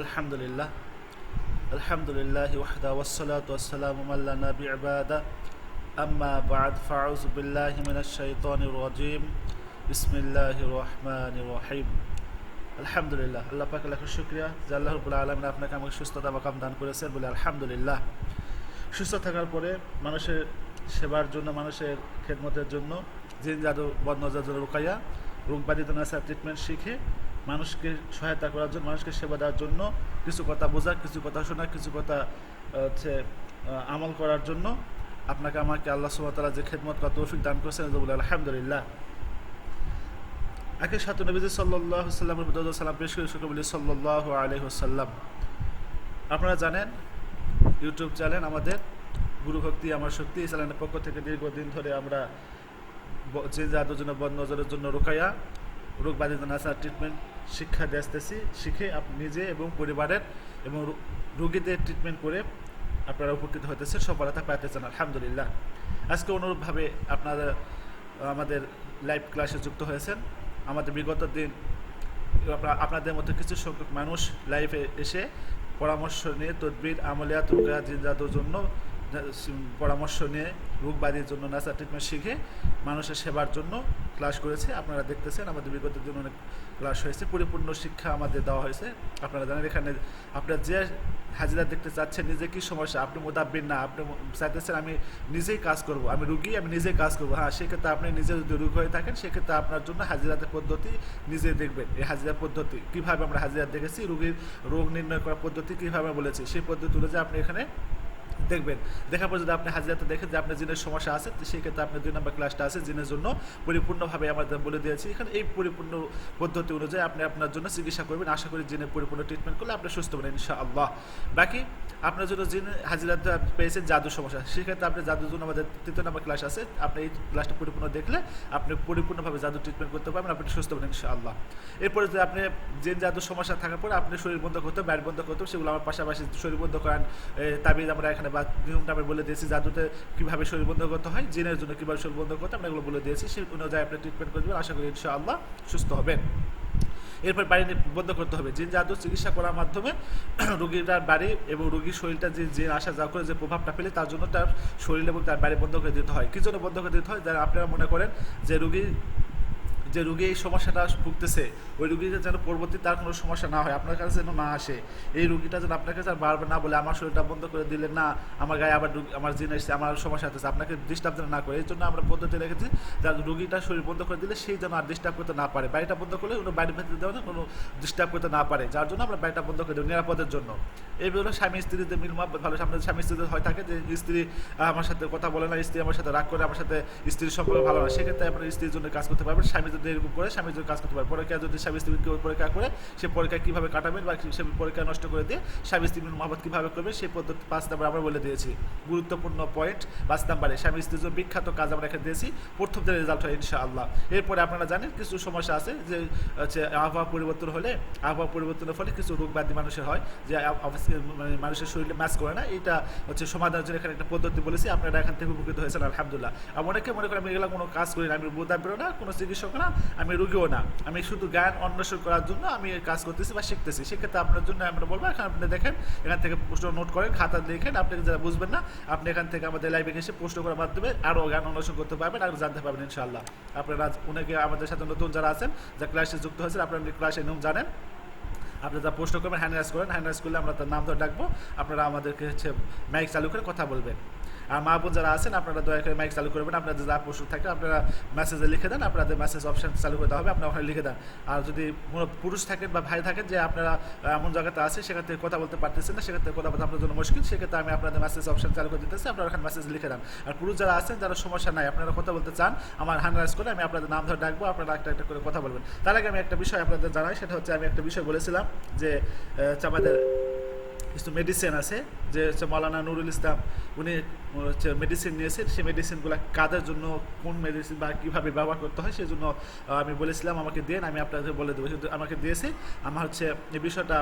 আলহামদুলিল্লাহ আলহামদুলিল্লাহ ওয়াহদা ওয়াসসালাতু ওয়াসসালামু আলা নাবি ইবাদা আম্মা বা'দ ফাউযু বিল্লাহি মিনাশ শাইতানির রাজীম বিসমিল্লাহির রহমানির রহিম। আলহামদুলিল্লাহ, আল্লাহ পাকের লাখ শুকরিয়া যে আল্লাহ রাব্বুল আলামিন আপনাকে আমাকে সুস্থতা মাকাম দান করেছেন বলে আলহামদুলিল্লাহ। সুস্থ থাকার পরে মানুষের সেবার জন্য, মানুষের খেদমতের জন্য, জিন জাদু বদনজর জন্য রুকাইয়া, রোগ বাধিত নাসার ট্রিটমেন্ট শিখে মানুষকে সহায়তা করার জন্য, মানুষকে সেবা দেওয়ার জন্য, কিছু কথা বোঝা, কিছু কথা শোনা, কিছু কথা আমল করার জন্য আপনাকে আমাকে আল্লাহ সুবহানাহু ওয়া তাআলা যে খেদমত করা তৌফিক দান করেছেন বলে আলহামদুলিল্লাহ। আগে সাথে নবীজি সাল্লাল্লাহু আলাইহি ওয়াসাল্লামের দরুদ ও সালাম পেশ করে শুকর বলি সাল্লাল্লাহু আলাইহি ওয়াসাল্লাম। আপনারা জানেন ইউটিউব চ্যানেল আমাদের গুরু ভক্তি আমার শক্তি, এই চ্যানেলের পক্ষ থেকে দীর্ঘদিন ধরে আমরা জিন জাদুর জন্য, বদনজরের জন্য রুকাইয়া, রোগ বাধিত নাসার ট্রিটমেন্ট শিক্ষা দিয়ে আসতেছি। শিখে আপনি নিজে এবং পরিবারের এবং রোগীদের ট্রিটমেন্ট করে আপনারা উপকৃত হতেছেন, সফলতা পাইতেছেন আলহামদুলিল্লাহ। আজকে অনুরূপভাবে আপনারা আমাদের লাইভ ক্লাসে যুক্ত হয়েছেন। আমাদের বিগত দিন আপনাদের মধ্যে কিছু সংখ্যক মানুষ লাইভে এসে পরামর্শ নিয়ে তদবির, আমলিয়াত, রুকিয়া, জিন জাদুর জন্য পরামর্শ নিয়ে, রোগবাদীর জন্য নাসা ট্রিটমেন্ট শিখে মানুষের সেবার জন্য ক্লাস করেছে। আপনারা দেখতেছেন আমাদের বিগত দিন অনেক ক্লাস হয়েছে, পরিপূর্ণ শিক্ষা আমাদের দেওয়া হয়েছে। আপনারা জানেন এখানে আপনারা যে হাজিরা দেখতে চাচ্ছেন, নিজে কী সমস্যা, আপনি মোদাব্বির না, আপনি চাইতেছেন আমি নিজেই কাজ করব, আমি রুগী, আমি নিজেই কাজ করবো। হ্যাঁ, সেক্ষেত্রে আপনি নিজে যদি রোগ হয়ে থাকেন, সেক্ষেত্রে আপনার জন্য হাজিরাতের পদ্ধতি নিজে দেখবেন। এই হাজিরার পদ্ধতি কীভাবে আমরা হাজিরা দেখেছি, রোগীর রোগ নির্ণয় করার পদ্ধতি কীভাবে বলেছি, সেই পদ্ধতি অনুযায়ী আপনি এখানে দেখবেন। দেখার পর যদি আপনি হাজিরাতে দেখেন যে আপনার জিনের সমস্যা আছে, সেই ক্ষেত্রে আপনার 2 নম্বর ক্লাসটা আছে জিনের জন্য, পরিপূর্ণভাবে আমাদের বলে দিয়েছি। এখানে এই পরিপূর্ণ পদ্ধতি অনুযায়ী আপনি আপনার জন্য চিকিৎসা করবেন। আশা করি জিনের পরিপূর্ণ ট্রিটমেন্ট করলে আপনি সুস্থ হবেন ইনশাআল্লাহ। বাকি আপনার জন্য জিন হাজিরাতে পেয়েছেন জাদুর সমস্যা, সেক্ষেত্রে আপনি জাদুর জন্য আমাদের 3 নম্বর ক্লাস আছে। আপনি এই ক্লাসটা পরিপূর্ণ দেখলে আপনি পরিপূর্ণভাবে জাদু ট্রিটমেন্ট করতে পারবেন, আপনি সুস্থ হবেন ইনশাআল্লাহ। এরপরে যদি আপনি জিন জাদুর সমস্যা থাকার পরে আপনি শরীর বন্ধ করতে, বাইরে বন্ধ করতে, সেগুলো আমার পাশাপাশি শরীর বন্ধ করান তাবিজ আমরা এখানে বা নিয়মটা আমি বলে দিয়েছি। জাদুতে কীভাবে শরীর বন্ধ করতে হয়, জিনের জন্য কীভাবে শরীর বন্ধ করতে আমরা এগুলো বলে দিয়েছি। সেই অনুযায়ী আপনি ট্রিটমেন্ট করবেন, আশা করি ইনশাআল্লাহ সুস্থ হবেন। এরপর বাড়ি বন্ধ করতে হবে। জিন জাদু চিকিৎসা করার মাধ্যমে রোগীটার বাড়ি এবং রোগীর শরীরটা যে জিন আসা যাওয়া করে যে প্রভাবটা ফেলে, তার জন্য তার শরীর এবং তার বাড়ি বন্ধ করে দিতে হয়। কী জন্য বন্ধ করে দিতে হয়? যারা আপনারা মনে করেন যে রুগী এই সমস্যাটা ভুগতেছে, ওই রুগীটা যেন পরবর্তী তার কোনো সমস্যা না হয়, আপনার কাছে যেন না আসে। এই রুগীটা যেন আপনার কাছে আর বারবার না বলে আমার শরীরটা বন্ধ করে দিলে না, আমার গায়ে আবার আমার জিন এসেছে, আমার সমস্যা হতেছে, আপনাকে ডিস্টার্ব যেন না করে। এই জন্য আমরা পদ্ধতি রেখেছি যার রুগীটা শরীর বন্ধ করে দিলে সেই যেন আর ডিস্টার্ব করতে না পারে। বাড়িটা বন্ধ করলে কোনো বাড়ির ভেতরে দেওয়া কোনো ডিস্টার্ব করতে না পারে, যার জন্য আমরা বাড়িটা বন্ধ করে দেবো নিরাপদের জন্য। এই হলো স্বামী স্ত্রীদের মিল ভালো। সামনে স্বামী স্ত্রীদের হয় থাকে যে স্ত্রী আমার সাথে কথা বলে না, স্ত্রী আমার সাথে রাগ করে, আমার সাথে স্ত্রীর সম্পর্ক ভালো না, সেক্ষেত্রে আপনার স্ত্রীর জন্য কাজ করতে পারবেন। স্বামী যদি এরকম করে স্বামীর জন্য কাজ করতে পারবেন। পরীক্ষা যদি স্বামী স্ত্রী পরীক্ষা করে, সে পরীক্ষা কীভাবে কাটাবেন বা সে পরীক্ষা নষ্ট করে দিয়ে স্বামী স্ত্রী মহব্বত কীভাবে করবেন, সেই পদ্ধতি 5 নাম্বার আমরা বলে দিয়েছি। গুরুত্বপূর্ণ পয়েন্ট 5 নাম্বারে স্বামী স্ত্রীর জন্য বিখ্যাত কাজ আমরা এখানে দিয়েছি। প্রথম দিনের রেজাল্ট হয় ইনশাআল্লাহ। এরপরে আপনারা জানেন কিছু সমস্যা আছে যে আবহাওয়া পরিবর্তন হলে, আবহাওয়া পরিবর্তনের ফলে কিছু রোগ ব্যাধি মানুষের হয়, যে মানে মানুষের শরীরে ম্যাচ করে না। এইটা সমাধানের জন্য এখানে একটা পদ্ধতি বলেছি। আপনারা এখান থেকে উপকৃত হয়েছেন আলহামদুলিল্লাহ। অনেকে মনে করেন আমি এগুলো কোনো কাজ করি না, আমি বোধাবেরও না, কোনো চিকিৎসক না, আমি রোগীও না, আমি শুধু জ্ঞান অন্বেষণ করার জন্য আমি কাজ করতেছি বা শিখতেছি। সেক্ষেত্রে আপনার জন্য আমরা বলবো এখানে আপনি দেখেন, এখান থেকে প্রশ্ন নোট করেন, খাতা লিখেন। আপনি যারা বুঝবেন না, আপনি এখান থেকে আমাদের লাইভে এসে প্রশ্ন করার মাধ্যমে আরও জ্ঞান অন্বেষণ করতে পারবেন, আর জানতে পারবেন ইনশাআল্লাহ। আপনারা অনেকে আমাদের সাথে নতুন যারা আছেন, যা ক্লাসে যুক্ত হয়েছেন, আপনারা ক্লাসের নিয়ম জানেন। আপনি যা প্রশ্ন করবেন হ্যান্ড রাইজ করেন, হ্যান্ড রাইজ করলে আমরা তার নাম ধরে ডাকবো, আপনারা আমাদেরকে মাইক চালু করে কথা বলবেন। আর মা বোন যারা আছেন, আপনারা দয়া করে মাইক চালু করবেন। আপনাদের যা প্রশ্ন থাকে আপনারা মেসেজে লিখে দেন, আপনাদের মেসেজ অপশান চালু করে দেওয়া হবে, আপনারা ওখানে লিখে দেন। আর যদি কোনো পুরুষ থাকেন বা ভাই থাকেন যে আপনারা এমন জায়গাতে আছে সেখান থেকে কথা বলতে পারতেছেন না, সেক্ষেত্রে কথা বলতে আপনার জন্য মুশকিল, সেক্ষেত্রে আমি আপনাদের মেসেজ অপশান চালু করে দিতেছি, আপনারা ওখানে মেসেজ লিখে দেন। আর পুরুষ যারা আছেন, যারা সমস্যা নাই, আপনারা কথা বলতে চান, আমার হ্যান্ড রাইজ করে আমি আপনাদের নাম ধরে ডাকবো, আপনারা একটা একটা করে কথা বলবেন। তার আগে আমি একটা বিষয় আপনাদের জানাই, সেটা হচ্ছে আমি একটা বিষয় বলেছিলাম যে আমাদের কিছু মেডিসিন আছে, যে মৌলানা নুরুল ইসলাম উনি মেডিসিন নিয়েছেন। সেই মেডিসিনগুলো কাদের জন্য, কোন মেডিসিন বা কীভাবে ব্যবহার করতে হয়, সেই জন্য আমি বলেছিলাম আমাকে দেন, আমি আপনাদের বলে দেবো। আমাকে দিয়েছি। আমার এই বিষয়টা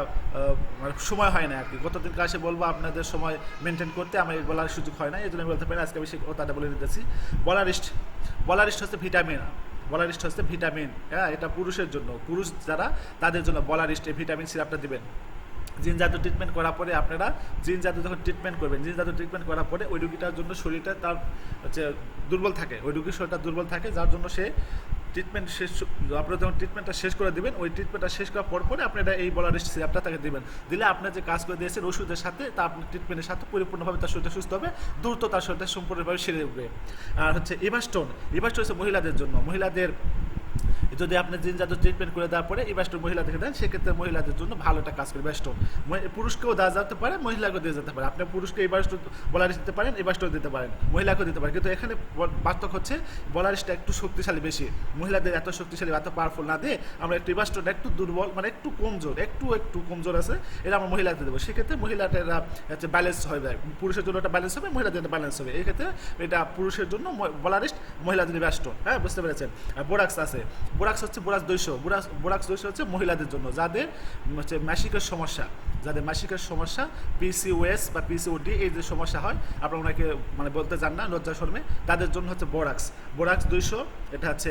সময় হয় না আর কি। গতদিন ক্লাসে বলবো, আপনাদের সময় মেনটেন করতে আমার বলার সুযোগ হয় না, এই জন্য আমি বলতে পারি আজকে আমি সেই কথাটা বলে দিতেছি। বলারিস্ট হচ্ছে ভিটামিন। বলারিস্ট হচ্ছে ভিটামিন, হ্যাঁ, এটা পুরুষের জন্য, পুরুষ যারা তাদের জন্য বলারিস্ট এই ভিটামিন সিরাপটা দিবেন। জিন জাদু ট্রিটমেন্ট করার পরে আপনারা জিন জাদু যখন ট্রিটমেন্ট করবেন, জিন জাদু ট্রিটমেন্ট করার পরে ওই রুগীটার জন্য শরীরটা তার হচ্ছে দুর্বল থাকে, ওই রুগীর শরীরটা দুর্বল থাকে, যার জন্য সে ট্রিটমেন্ট শেষ, আপনারা যখন ট্রিটমেন্টটা শেষ করে দেবেন, ওই ট্রিটমেন্টটা শেষ করার পরে আপনারা এই বলারিস্ট সিরাপটা তাকে দেবেন। দিলে আপনার যে কাজ করে দিয়েছেন ওষুধের সাথে তা আপনি ট্রিটমেন্টের সাথে পরিপূর্ণভাবে তার শরীরটা সুস্থ হবে, দ্রুত তার শরীরটা সম্পূর্ণভাবে সেরে উঠবে। আর হচ্ছে ইভাস্টোন, ইভাস্টোন হচ্ছে মহিলাদের জন্য। মহিলাদের যদি আপনি জিন জাদু ট্রিটমেন্ট করে দেওয়ার পরে ইভাস্টোন মহিলাদেরকে দেন, সেক্ষেত্রে মহিলাদের জন্য ভালো একটা কাজ করে ইভাস্টোন। পুরুষকেও দেওয়া যেতে পারে, মহিলাকেও দিয়ে যেতে পারে। আপনি পুরুষকে ইভাস্টোন বলারিস দিতে পারেন, ইভাস্টোন দিতে পারেন, মহিলাকেও দিতে পারেন। কিন্তু এখানে পার্থক্য হচ্ছে বলারিসটা একটু শক্তিশালী বেশি, মহিলাদের এত শক্তিশালী এত পাওয়ারফুল না দিয়ে আমরা একটু ইভাস্টোনটা একটু দুর্বল, মানে একটু কমজোর, একটু কমজোর আছে, এটা আমরা মহিলাদের দেবো। সেক্ষেত্রে মহিলাটা এরা হচ্ছে ব্যালেন্স হয়ে যায়, পুরুষের জন্য একটা ব্যালেন্স হবে, মহিলাদের ব্যালেন্স হবে। এই ক্ষেত্রে এটা পুরুষের জন্য বলারিস্ট, মহিলাদের ইভাস্টোন। হ্যাঁ, বুঝতে পেরেছেন। আর বোরাক্স আছে, বোরাক্স হচ্ছে বোরাক্স 200, বোরাক্স 200 হচ্ছে মহিলাদের জন্য যাদের হচ্ছে মাসিকের সমস্যা, যাদের মাসিকের সমস্যা, পিসিওএস বা পিসিওডি এই যে সমস্যা হয়, আপনারা ওনাকে মানে বলতে চান না লজ্জা শর্মে, তাদের জন্য হচ্ছে বোরাক্স 200, এটা হচ্ছে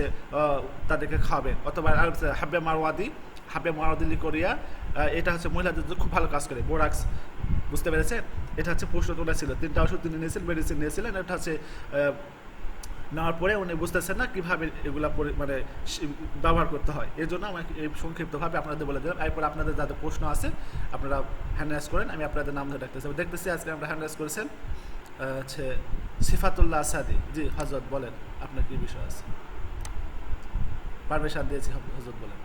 তাদেরকে খাওয়াবেন। অথবা আর হাব্বে মারওয়াদি লিকোরিয়া, এটা হচ্ছে মহিলাদের জন্য খুব ভালো কাজ করে বোরাক্স। বুঝতে পেরেছেন। এটা হচ্ছে প্রশ্নটা ছিল, 3টা ওষুধ তিনি নিয়েছিলেন, মেডিসিন নিয়েছিলেন। এটা হচ্ছে নেওয়ার পরে উনি বুঝতেছেন না কীভাবে এগুলা মানে ব্যবহার করতে হয়, এই জন্য আমাকে এই সংক্ষিপ্তভাবে আপনাদের বলে দিলাম। এরপর আপনাদের যাদের প্রশ্ন আছে আপনারা হ্যান্ড রাইজ করেন, আমি আপনাদের নাম ধরে ডাকতেছি। দেখতেছি আজকে আমরা হ্যান্ড রাইজ করেছেন হচ্ছে সিফাতুল্লাহ আসাদি। জি হজরত বলেন, আপনার কী বিষয় আছে? পারমিশন দিয়েছি হজরত, বলেন।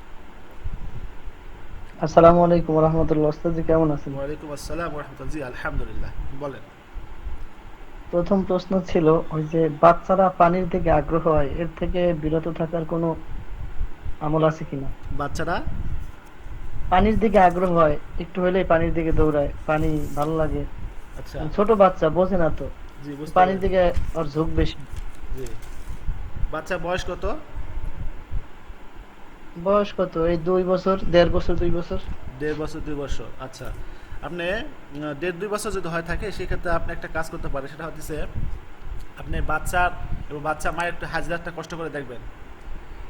আসসালামু আলাইকুম রহমতুল্লাহ। ওস্তাদ জি কেমন আছেন? ওয়ালাইকুম আসসালাম রহমতুল্লাহ। জি আলহামদুলিল্লাহ, বলেন। প্রথম প্রশ্ন ছিল ওই যে বাচ্চারা পানির দিকে আগ্রহ হয়, এর থেকে বিরত থাকার কোনো আমল আছে কিনা? বাচ্চারা পানির দিকে আগ্রহ হয়, একটু হলেই পানির দিকে দৌড়ায়, পানি ভালো লাগে। আচ্ছা, ছোট বাচ্চা বোঝে না তো, জি বুঝতে পানির পেরেছি। দিকে ওর ঝোঁক বেশি। জি, বাচ্চা বয়স কত? বয়স কত? এই 2 বছর, 1.5 বছর, 2 বছর। 1.5 বছর 2 বছর, আচ্ছা। আপনি 1.5 2 বছর যদি হয় থাকে, সেক্ষেত্রে আপনি একটা কাজ করতে পারেন, সেটা হচ্ছে আপনি বাচ্চার এবং বাচ্চা মায়ের একটু হাজরাতটা কষ্ট করে দেখবেন।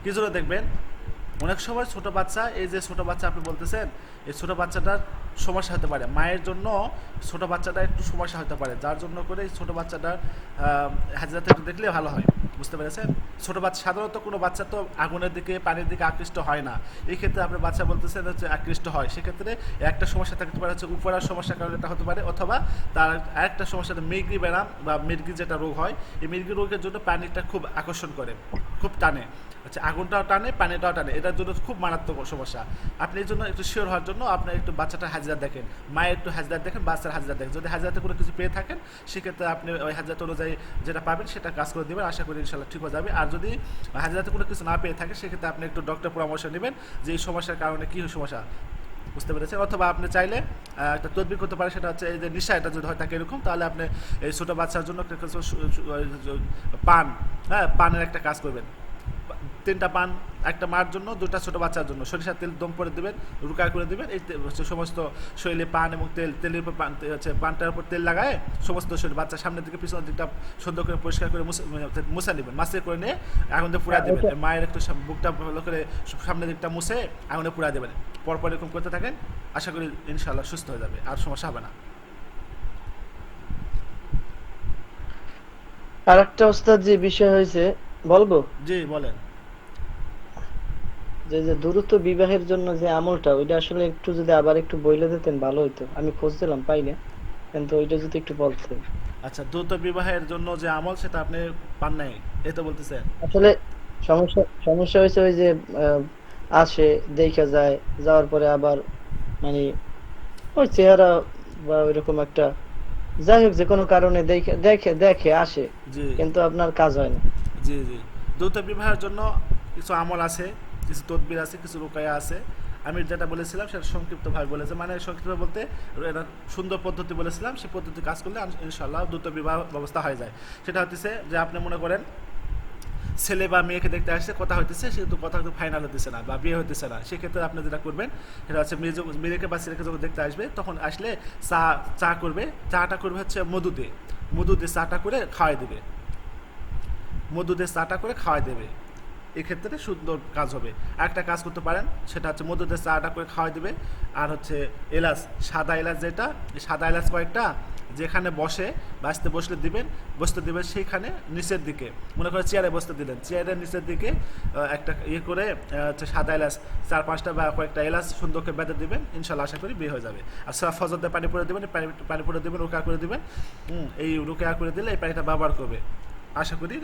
কী জন্য দেখবেন? অনেক সময় ছোট বাচ্চা, এই যে ছোট বাচ্চা আপনি বলতেছেন, এই ছোট বাচ্চাটার সমস্যা হতে পারে, মায়ের জন্য ছোট বাচ্চাটা একটু সমস্যা হতে পারে, যার জন্য করে এই ছোট বাচ্চাটার হাজরাতে একটু দেখলে ভালো হয়। বুঝতে পেরেছেন। ছোট বাচ্চা, সাধারণত কোনো বাচ্চা তো আগুনের দিকে পানির দিকে আকৃষ্ট হয় না, এই ক্ষেত্রে আপনার বাচ্চা বলতেছেন হচ্ছে আকৃষ্ট হয়। সেক্ষেত্রে একটা সমস্যা থাকতে পারে হচ্ছে উপরার সমস্যার কারণে এটা হতে পারে, অথবা তার আরেকটা সমস্যা মির্গি ব্যায়াম বা মির্গি যেটা রোগ হয়, এই মির্গি রোগের জন্য পানিটা খুব আকর্ষণ করে, খুব টানে। আচ্ছা, আগুনটাও টানে, পানিটাও টানে, এটার জন্য খুব মারাত্মক সমস্যা। আপনি এই জন্য একটু শিওর হওয়ার জন্য আপনি একটু বাচ্চাটার হাজিরা দেখেন, মায়ের একটু হাজিরা দেখেন, বাচ্চার হাজিরা দেখেন। যদি হাজিরাতে কোনো কিছু পেয়ে থাকেন, সেক্ষেত্রে আপনি ওই হাজিরাতে অনুযায়ী যেটা পাবেন সেটা কাজ করে দেবেন, আশা করি ইনশাল্লাহ ঠিক হয়ে যাবে। আর যদি হাজিরাতে কোনো কিছু না পেয়ে থাকে, সেক্ষেত্রে আপনি একটু ডক্টর পরামর্শ নেবেন যে এই সমস্যার কারণে কী সমস্যা। বুঝতে পেরেছেন। অথবা আপনি চাইলে একটা তদবির করতে পারেন, সেটা হচ্ছে এই যে নিশা, এটা যদি হয় থাকে এরকম, তাহলে আপনি এই ছোটো বাচ্চার জন্য পান, হ্যাঁ পানের একটা কাজ করবেন। 3টা পান, একটা মার জন্য, 2টা ছোটো বাচ্চার জন্য, সরিষার তেল দম করে দেবেন, রুকায় করে দেবেন। এই হচ্ছে সমস্ত শরীরে পান এবং তেলের উপর পান হচ্ছে পানটার উপর তেল লাগায় সমস্ত শরীর, বাচ্চার সামনের দিকে পিছনের দিকটা সুন্দর করে পরিষ্কার করে মুছে নেবেন, মাছে করে নিয়ে আগুনে পুড়া দেবেন। এটা মায়ের একটু বুকটা ভালো করে সামনের দিকটা মুছে আগুনে পুড়া দেবেন। পরপর এরকম করতে থাকেন, আশা করি ইনশাআল্লাহ সুস্থ হয়ে যাবে, আর সমস্যা হবে না। আর একটা ওস্তাদ যে বিষয় হয়েছে বলবো, জি বলেন। যে যে দ্রুত বিবাহের জন্য যে আমলটা, ওইটা আসলে একটু যদি আবার একটু বইলে দিতেন ভালো হইতো। আমি খুঁজছিলাম পাই না, কিন্তু ওইটা যদি একটু বলতেন। আচ্ছা, দ্রুত বিবাহের জন্য যে আমল সেটা আপনি পান নাই, এই তো বলতেছেন। আসলে সমস্যা সমস্যা হয়েছে ওই যে আহ, আসে, দেখা যায়, যাওয়ার পরে আবার মানে ওই চেহারা বা ওইরকম একটা, যাই হোক যে কোনো কারণে দেখে দেখে দেখে আসে, জি কিন্তু আপনার কাজ হয় না। জি জি, দ্রুত বিবাহের জন্য কিছু আমল আছে, কিছু তদবির আছে, কিছু রুকায়া আছে। আমি যেটা বলেছিলাম সেটা সংক্ষিপ্তভাবে বলেছে, মানে সংক্ষিপ্ত বলতে এটা সুন্দর পদ্ধতি বলেছিলাম, সেই পদ্ধতি কাজ করলে ইনশাল্লাহ দ্রুত বিবাহ ব্যবস্থা হয়ে যায়। সেটা হচ্ছে যে আপনি মনে করেন ছেলে বা মেয়েকে দেখতে আসছে, কথা হইতেছে, কিন্তু কথা কিন্তু ফাইনাল হতেছে না বা বিয়ে হতেছে না, সেক্ষেত্রে আপনি যেটা করবেন সেটা হচ্ছে মেয়েকে বা ছেলেকে যখন দেখতে আসবে, তখন আসলে চা চা করবে, চাটা করবে হচ্ছে মধু দিয়ে চাটা করে খাওয়াই দেবে, মধু দিয়ে চাটা করে খাওয়াই দেবে। এক্ষেত্রে সুন্দর কাজ হবে। আরেকটা কাজ করতে পারেন, সেটা হচ্ছে মধুতে চাটা করে খাওয়াই দেবে। আর হচ্ছে এলাচ, সাদা এলাচ যেটা, এই সাদা এলাচ কয়েকটা যেখানে বসে বাঁচতে বসতে দিবেন সেইখানে নিচের দিকে, মনে করে চেয়ারে বসতে দিলেন, চেয়ারের নিচের দিকে একটা ইয়ে করে হচ্ছে সাদা এলাচ 4-5টা বা কয়েকটা এলাচ সুন্দর করে বেঁধে দিবেন, ইনশাল্লাহ আশা করি বিয়ে হয়ে যাবে। আর সব ফজর দিয়ে পানি পরে দেবেন, পানি পরে দেবেন, রুকা করে দেবেন। এই রুকা করে দিলে এই পানিটা ব্যবহার করবে। আশা করি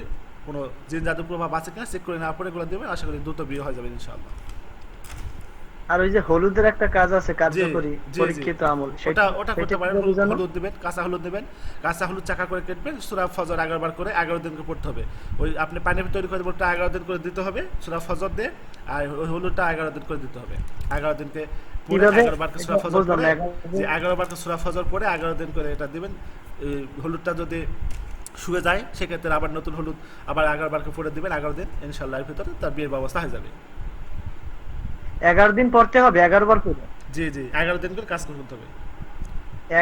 কোনো জিন জাদু প্রভাব আছে কিনা চেক করে না পরে এগুলো দেবেন, আশা করি দ্রুত বিয়ে হয়ে যাবে ইনশাআল্লাহ। আর ওই যে হলুদের একটা কাজ আছে জি কার্যকরী জি জি, পরীক্ষিত আমল, ওটা করতে সেটা পারেন। কিভাবে জানো? হলুদ দিবেন, কাঁচা হলুদ দেবেন, কাঁচা হলুদ চাকা করে কেটবেন, সূরা ফজর 11 বার করে 11 দিন করে পড়তে হবে। ওই আপনি পানি তৈরি করে ওটা 11 দিন করে দিতে হবে সূরা ফজর দিয়ে, আর ওই হলুদটা 11 দিন করে দিতে হবে। 11 দিনকে পরে কিভাবে 11 বার করে সূরা ফজর বুঝলাম পড়ে, না এখন। যে 11 বার করে সূরা ফজর পড়ে 11 দিন করে এটা দিবেন। এই হলুদটা যদি শুয়ে যায় সেক্ষেত্রে আবার নতুন হলুদ আবার 11 বার করে পড়ে দিবেন, 11 দিন ইনশাআল্লাহ এর ভিতরে তার বিয়ের ব্যবস্থা হয়ে যাবে। 11 দিন পড়তে হবে, 11 বার করে? জি জি, 11 দিন করে কাজ করতে হবে।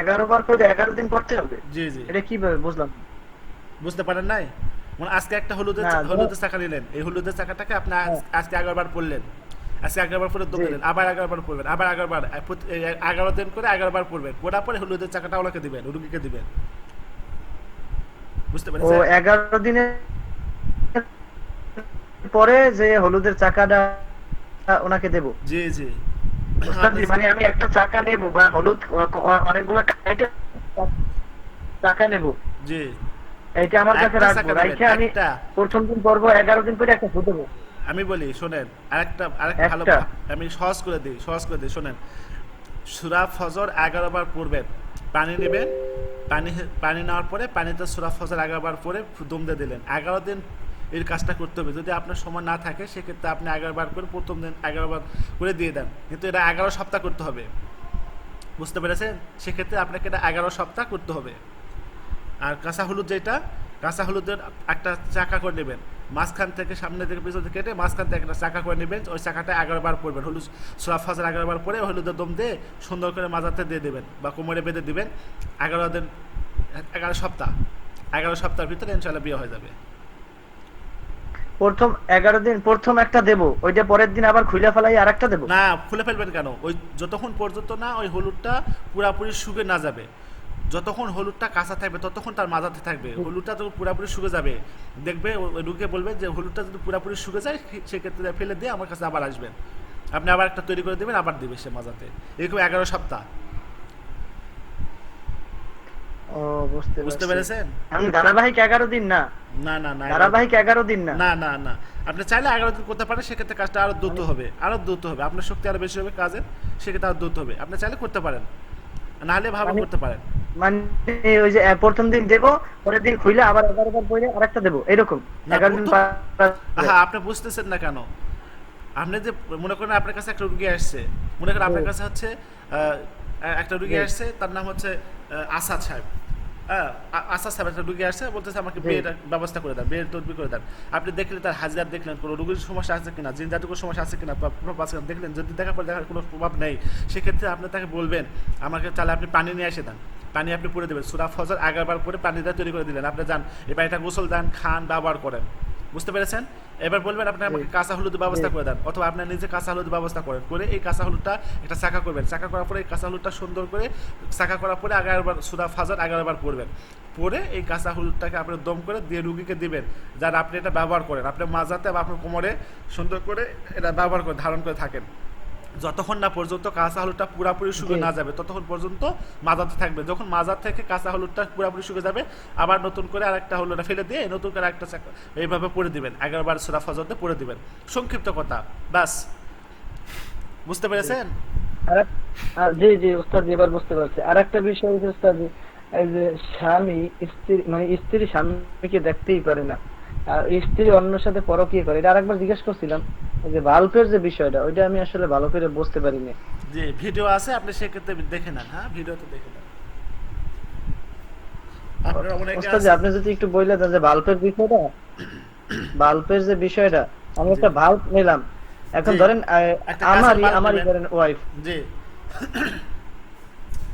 11 বার করে 11 দিন পড়তে হবে? জি জি, এটা কিভাবে বুঝলাম না। বুঝতে পারেন নাই? মানে আজকে একটা না, হলুদের চাকা নিলেন, এই হলুদের চাকাটাকে আপনি আজকে 11 বার পড়লেন, আজকে 11 বার পরে দম জি। দিলেন, আবার 11 বার পড়বেন, আবার 11 বার, 11 দিন করে 11 বার পড়বেন, পড়ার পরে হলুদের চাকাটা ওনাকে দিবেন, রুগীকে দিবেন। বুঝতে ও পেরেছেন? 11 দিনের পরে যে হলুদের চাকাটা ওনাকে দেব? জি জি, ওস্তাদ জি, মানে আমি একটা চাকা নেব বা হলুদ অনেকগুলো কাইটে চাকা নেব, জি, এইটা আমার কাছে একটা রাখবো, চাকা নেবেন, রাইখে আমি একটা। প্রথম দিন পড়বো, 11 দিন করে একটা ফুটবো। আমি বলি শোনেন, আরেকটা ভালো, একটা। আমি সহজ করে দিই শোনেন। সূরা ফজর 11 বার পড়বেন, পানি নেবেন, পানি নেওয়ার পরে পানিতে সূরা ফজর 11 বার পরে দম দিয়ে দিলেন। 11 দিন এর কাজটা করতে হবে। যদি আপনার সময় না থাকে সেক্ষেত্রে আপনি 11 বার করে প্রথম দিন 11 বার করে দিয়ে দেন, কিন্তু এটা 11 সপ্তাহ করতে হবে। বুঝতে পেরেছেন? সেক্ষেত্রে আপনাকে এটা 11 সপ্তাহ করতে হবে। আর কাঁচা হলুদ যেটা, কাঁচা হলুদের একটা চাকা করে নেবেন, মাঝখান থেকে সামনে থেকে পিছন থেকে কেটে মাঝখান থেকে একটা চাকা করে নেবেন, ওই চাকাটা 11 বার পড়বেন, হলুদ সূরা ফজর 11 বার পরে হলুদের দম দিয়ে সুন্দর করে মাজাতে দিয়ে দেবেন বা কোমরে বেঁধে দিবেন। 11 দিন, 11 সপ্তাহ, 11 সপ্তাহের ভিতরে ইনশাআল্লাহ বিয়ে হয়ে যাবে। প্রথম 11 দিন প্রথম একটা দেব, ওইটা পরের দিন আবার খুলে ফেলাই আর একটা দেব? না, খুলে ফেলবেন কেন? ওই যতক্ষণ পর্যন্ত না ওই হলুদটা পুরাপুরি শুকে না যাবে, যতক্ষণ হলুদটা কাঁচা থাকবে ততক্ষণ তার মাজাতে থাকবে। হলুদটা যখন পুরাপুরি শুকে যাবে, দেখবে ওই রুগীকে বলবে যে হলুদটা যদি পুরাপুরি শুকে যায় সেক্ষেত্রে ফেলে দিয়ে আমার কাছে আবার আসবেন, আপনি আবার একটা তৈরি করে দেবেন, আবার দিবে সে মাজাতে। এরকম 11 সপ্তাহ। ও, বুঝতে বুঝতে পারছি। পেরেছেন? আমি ধারাবাহিক 11 দিন না, না না না, ধারাবাহিক 11 দিন না। না না না, আপনি চাইলে 11 দিন করতে পারেন, সেক্ষেত্রে কাজটা আরো দ্রুত হবে, আপনার শক্তি আরো বেশি হবে কাজের, সেক্ষেত্রে আরো দ্রুত হবে। আপনি চাইলে করতে পারেন, নাহলে ভাবে মানে- করতে পারেন। মানে ওই যে প্রথম দিন দেব, পরের দিন খুলে আবার 11 বার পরে আরেকটা দেব, এরকম না, 11 দিন হ্যাঁ, আপনি বুঝতেছেন না কেন? আপনি যে মনে করেন আপনার কাছে একটা রুগী আসছে, মনে করেন আপনার কাছে হচ্ছে একটা রুগী আসছে, তার নাম হচ্ছে আসাদ সাহেব। হ্যাঁ, আসাদ সাহেব একটা রুগী আসছে, বলতেছে আমাকে জি। বিয়ের ব্যবস্থা করে দেন, বিয়ের তদবির করে দেন। আপনি দেখলেন তার হাজিরা, দেখলেন কোনো রুগীর সমস্যা আছে কিনা, জিন জাতীয় সমস্যা আছে কিনা, প্রভাব আছে কিনা দেখলেন। যদি দেখার পর দেখার কোনো প্রভাব নেই, সেক্ষেত্রে আপনি তাকে বলবেন আমাকে তাহলে আপনি পানি নিয়ে এসে দেন। পানি আপনি পরে দেবেন, সূরা ফজর 11 বার পরে পানি দিয়ে তৈরি করে দিলেন, আপনি যান এই পানিটা গোসল দেন, খান, ব্যবহার করেন। বুঝতে পেরেছেন? এবার বলবেন আপনি আমাকে কাঁচা হলুদের ব্যবস্থা করে দেন, অথবা আপনি নিজে কাঁচা হলুদের ব্যবস্থা করেন, করে এই কাঁচা হলুদটা একটা চাকা করবেন, চাকা করার পরে এই কাঁচা হলুদটা সুন্দর করে চাকা করার পরে 11 বার সূরা ফজর 11 বার পড়বেন, পরে এই কাঁচা হলুদটাকে আপনি দম করে দিয়ে রুগীকে দিবেন, যার আপনি এটা ব্যবহার করেন, আপনি মাজাতে বা আপনার কোমরে সুন্দর করে এটা ব্যবহার করে ধারণ করে থাকেন। যতক্ষণ না পর্যন্ত কাঁচা হলুদটা পুরাপুরি শুকে জি। না যাবে ততক্ষণ পর্যন্ত মাজাতে থাকবে। যখন মাজার থেকে কাঁচা হলুদটা পুরাপুরি শুকে যাবে, আবার নতুন করে আরেকটা হলুদটা ফেলে দিয়ে নতুন করে একটা এইভাবে পড়ে দিবেন, 11 বার সূরা ফজরতে পড়ে দিবেন। সংক্ষিপ্ত কথা, বাস। বুঝতে পেরেছেন? জি জি উস্তাদ, এবার বুঝতে পারছি। আর একটা বিষয় হচ্ছে উস্তাদ, এই যে স্বামী স্ত্রী, মানে স্ত্রী স্বামীকে দেখতেই পারে না, আর স্ত্রী অন্যের সাথে পরকীয়া করে, এটা আরেকবার জিজ্ঞেস করছিলাম। এই যে বাল্বের যে বিষয়টা, ওইটা আমি আসলে ভালো করে বুঝতে পারিনি। যে ভিডিও আছে আপনি সেক্ষেত্রে দেখে নেন, হ্যাঁ ভিডিওতে দেখে নেন। আপনারা অনেকে উস্তাদ জি, আছে, আপনি যদি একটু বললেন যে বাল্বের বিষয়টা, বাল্বের যে বিষয়টা, আমি একটা বাল্ব নিলাম, এখন জি। ধরেন একটা কাঁচের আমারই বাল্ব আমারই নেবেন। ধরেন ওয়াইফ জি,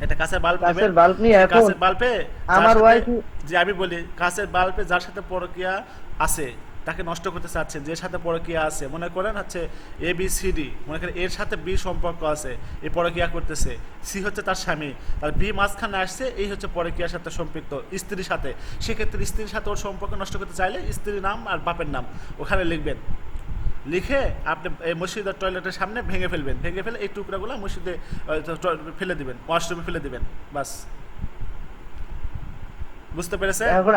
এটা কাঁচের বাল্ব কাঁচের নেবেন। বাল্ব নিয়ে এখন কাঁচের বাল্বে আমার ওয়াইফ, যে আমি বলি কাঁচের বাল্বে যার সাথে পরকীয়া আছে তাকে নষ্ট করতে চাচ্ছেন, যে সাথে পরকীয়া আছে, মনে করেন হচ্ছে ABCD, মনে করেন এর সাথে বি সম্পর্ক আছে, এই পরকীয়া করতেছে, সি হচ্ছে তার স্বামী, তার বি মাঝখানে আসছে, এই হচ্ছে পরকীয়ার সাথে সম্পৃক্ত স্ত্রীর সাথে। সেক্ষেত্রে স্ত্রীর সাথে ওর সম্পর্ক নষ্ট করতে চাইলে স্ত্রীর নাম আর বাপের নাম ওখানে লিখবেন, লিখে আপনি এই মসজিদের টয়লেটের সামনে ভেঙে ফেলবেন, ভেঙে ফেলে এই টুকরাগুলো মসজিদে ফেলে দিবেন, ওয়াশরুমে ফেলে দিবেন, বাস। বুঝতে পেরেছেন? এখন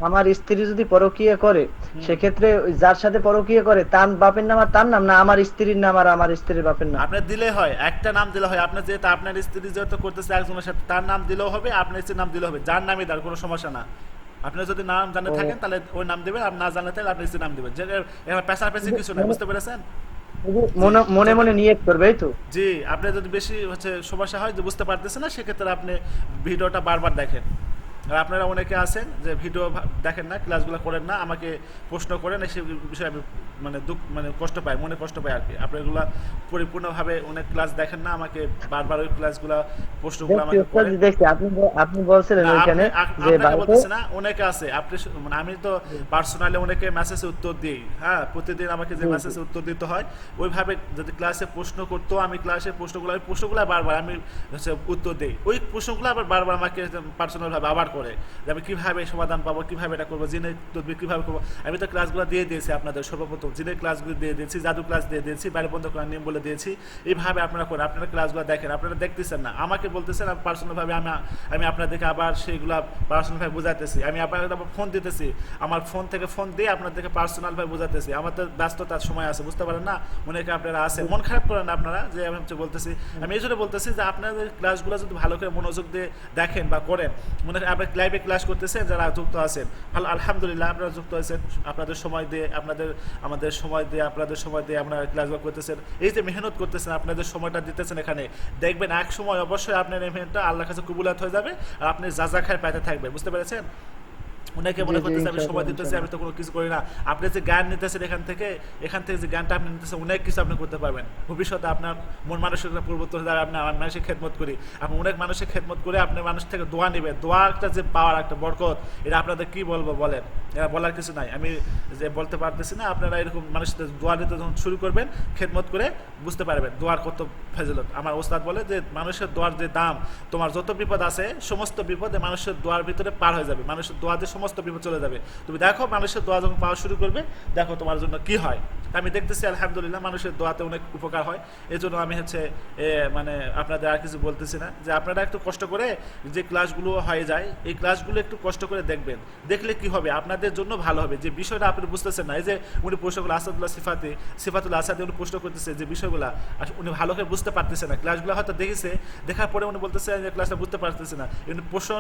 আমার স্ত্রী যদি পরকীয়া করে, হুম। সেক্ষেত্রে ওই যার সাথে পরকীয়া করে তার বাপের নাম আর তার নাম, না আমার স্ত্রীর নাম আর আমার স্ত্রীর বাপের নাম? আপনার দিলে হয়, একটা নাম দিলে হয়। আপনার যেহেতু আপনার স্ত্রী যেহেতু করতেছে একজনের সাথে, তার নাম দিলেও হবে, আপনার স্ত্রীর নাম দিলেও হবে, যার নামই তার কোনো সমস্যা না। আপনি যদি নাম জানে ও, থাকেন তাহলে ওই নাম দেবেন, আর না জানলে তাহলে আপনি স্ত্রীর নাম দেবেন, যে এবার পেছাপেছি শুধু কিছু নাই। বুঝতে পেরেছেন? শুধু জি। মনে মনে যদি মনে নিয়ত করবে, এই তো? জি, আপনি যদি বেশি হচ্ছে সমস্যা হয় যে বুঝতে পারতেছেন না, সেক্ষেত্রে আপনি ভিডিওটা বারবার দেখেন। আর আপনারা অনেকে আছেন যে ভিডিও দেখেন না, ক্লাসগুলো করেন না, আমাকে প্রশ্ন করেন, সেই বিষয়ে আমি মানে দুঃখ মানে কষ্ট পাই, মনে কষ্ট পাই আর কি। আপনি এগুলা পরিপূর্ণভাবে অনেক ক্লাস দেখেন না, আমাকে বারবার ওই ক্লাসগুলো প্রশ্নগুলো দেখছি আমাকে ওস্তাদ করেন। জি, দেখছি আপনি বলছিলেন না, ওইখানে যে আপনাকে বাড়িতে। বলতেছি না, অনেকে আছে, আপনি মানে আমি তো পার্সোনালি অনেকে মেসেজে উত্তর দিই, হ্যাঁ, প্রতিদিন আমাকে যে জি, জি। মেসেজে উত্তর দিতে হয়, ওইভাবে যদি ক্লাসে প্রশ্ন করতো, আমি ক্লাসে প্রশ্নগুলো বারবার আমি হচ্ছে উত্তর দিই, ওই প্রশ্নগুলো আবার বারবার আমাকে পার্সোনালভাবে আবার করে যে আমি কীভাবে সমাধান পাবো, কীভাবে এটা করবো, জিনের তদবির কীভাবে করবো। আমি তো ক্লাসগুলো দিয়ে দিয়েছি আপনাদের, সর্বপ্রথম জিনের ক্লাসগুলো দিয়ে দিয়েছি, জাদু ক্লাস দিয়ে দিয়েছি, বাইরে বন্ধ করার নিয়ম বলে দিয়েছি। এইভাবে আপনারা করেন, আপনারা ক্লাসগুলো দেখেন, আপনারা দেখতেছেন না, আমাকে বলতেছেন, আমি পার্সোনালভাবে আমি আপনাদেরকে আবার সেইগুলো পার্সোনালভাবে বোঝাতেছি, আমি আপনাদের আবার ফোন দিতেছি, আমার ফোন থেকে ফোন দিয়ে আপনাদেরকে পার্সোনালভাবে বোঝাতেছি। আমার তো ব্যস্ততার সময় আছে, বুঝতে পারেন না, অনেকে আপনারা আছে, মন খারাপ করেন না আপনারা, যে আমি হচ্ছে বলতেছি, আমি এই জন্য বলতেছি যে আপনাদের ক্লাসগুলো যদি ভালো করে মনোযোগ দিয়ে দেখেন বা করেন, মনে করেন আপনি লাইভে ক্লাস করতেছেন, যারা যুক্ত আছেন ভালো, আলহামদুলিল্লাহ আপনারা যুক্ত আছেন, আপনাদের সময় দিয়ে আমাদের সময় দিয়ে আপনাদের সময় দিয়ে আপনারা ক্লাসগুলো করতেছেন, এই যে মেহনত করতেছেন, আপনাদের সময়টা দিতেছেন এখানে, দেখবেন এক সময় অবশ্যই আপনার এই মেহনতটা আল্লাহর কাছে কবুলাত হয়ে যাবে, আর আপনি যা খায় পাইতে থাকবেন। বুঝতে পেরেছেন? অনেকে জি, মনে জি, করতেছে আমি ইনশাআল্লাহ, সময় দিতেছি, আমি ইনশাআল্লাহ। তো কোনো কিছু করি না। আপনি যে জ্ঞান নিতেছেন এখান থেকে যে জ্ঞানটা আপনি নিতেছেন, অনেক কিছু আপনি করতে পারবেন ভবিষ্যতে। আপনার মন মানসিকতা পরিবর্তন হয়ে যাবে, আপনি আমার মানুষের খেদমত করি, আপনি অনেক মানুষের খেদমত করে আপনি মানুষ থেকে দোয়া নেবেন, দোয়া একটা যে পাওয়ার একটা বরকত, এটা আপনাদের কি বলবো বলেন, এরা বলার কিছু নাই, আমি যে বলতে পারতেছি না। আপনারা এরকম মানুষের দোয়া নিতে যখন শুরু করবেন, খেদমত করে, বুঝতে পারবেন দোয়ার কত ফেজিলত। আমার ওস্তাদ বলে যে মানুষের দোয়ার যে দাম, তোমার যত বিপদ আছে সমস্ত বিপদে মানুষের দোয়ার ভিতরে পার হয়ে যাবে, মানুষের দোয়াতে সমস্ত বিপদ চলে যাবে। তুমি দেখো মানুষের দোয়া যখন পাওয়া শুরু করবে, দেখো তোমার জন্য কি হয়। আমি দেখতেছি আলহামদুলিল্লাহ মানুষের দোয়াতে অনেক উপকার হয়। এই জন্য আমি হচ্ছে মানে আপনাদের আর কিছু বলতেছি না, যে আপনারা একটু কষ্ট করে যে ক্লাসগুলো হয়ে যায়, এই ক্লাসগুলো একটু কষ্ট করে দেখবেন, দেখলে কি হবে আপনাদের জন্য ভালো হবে। যে বিষয়টা আপনি বুঝতেছেন না, এই যে উনি প্রশ্নগুলো আসাদুল্লাহ সিফাতুল্লাহ আসাদে উনি প্রশ্ন করতেছে, যে বিষয়গুলো উনি ভালো করে বুঝতে পারতেছে না, ক্লাসগুলো হয়তো দেখেছে, দেখার পরে উনি বলতেছে যে ক্লাসটা বুঝতে পারতেছে না, উনি প্রশ্ন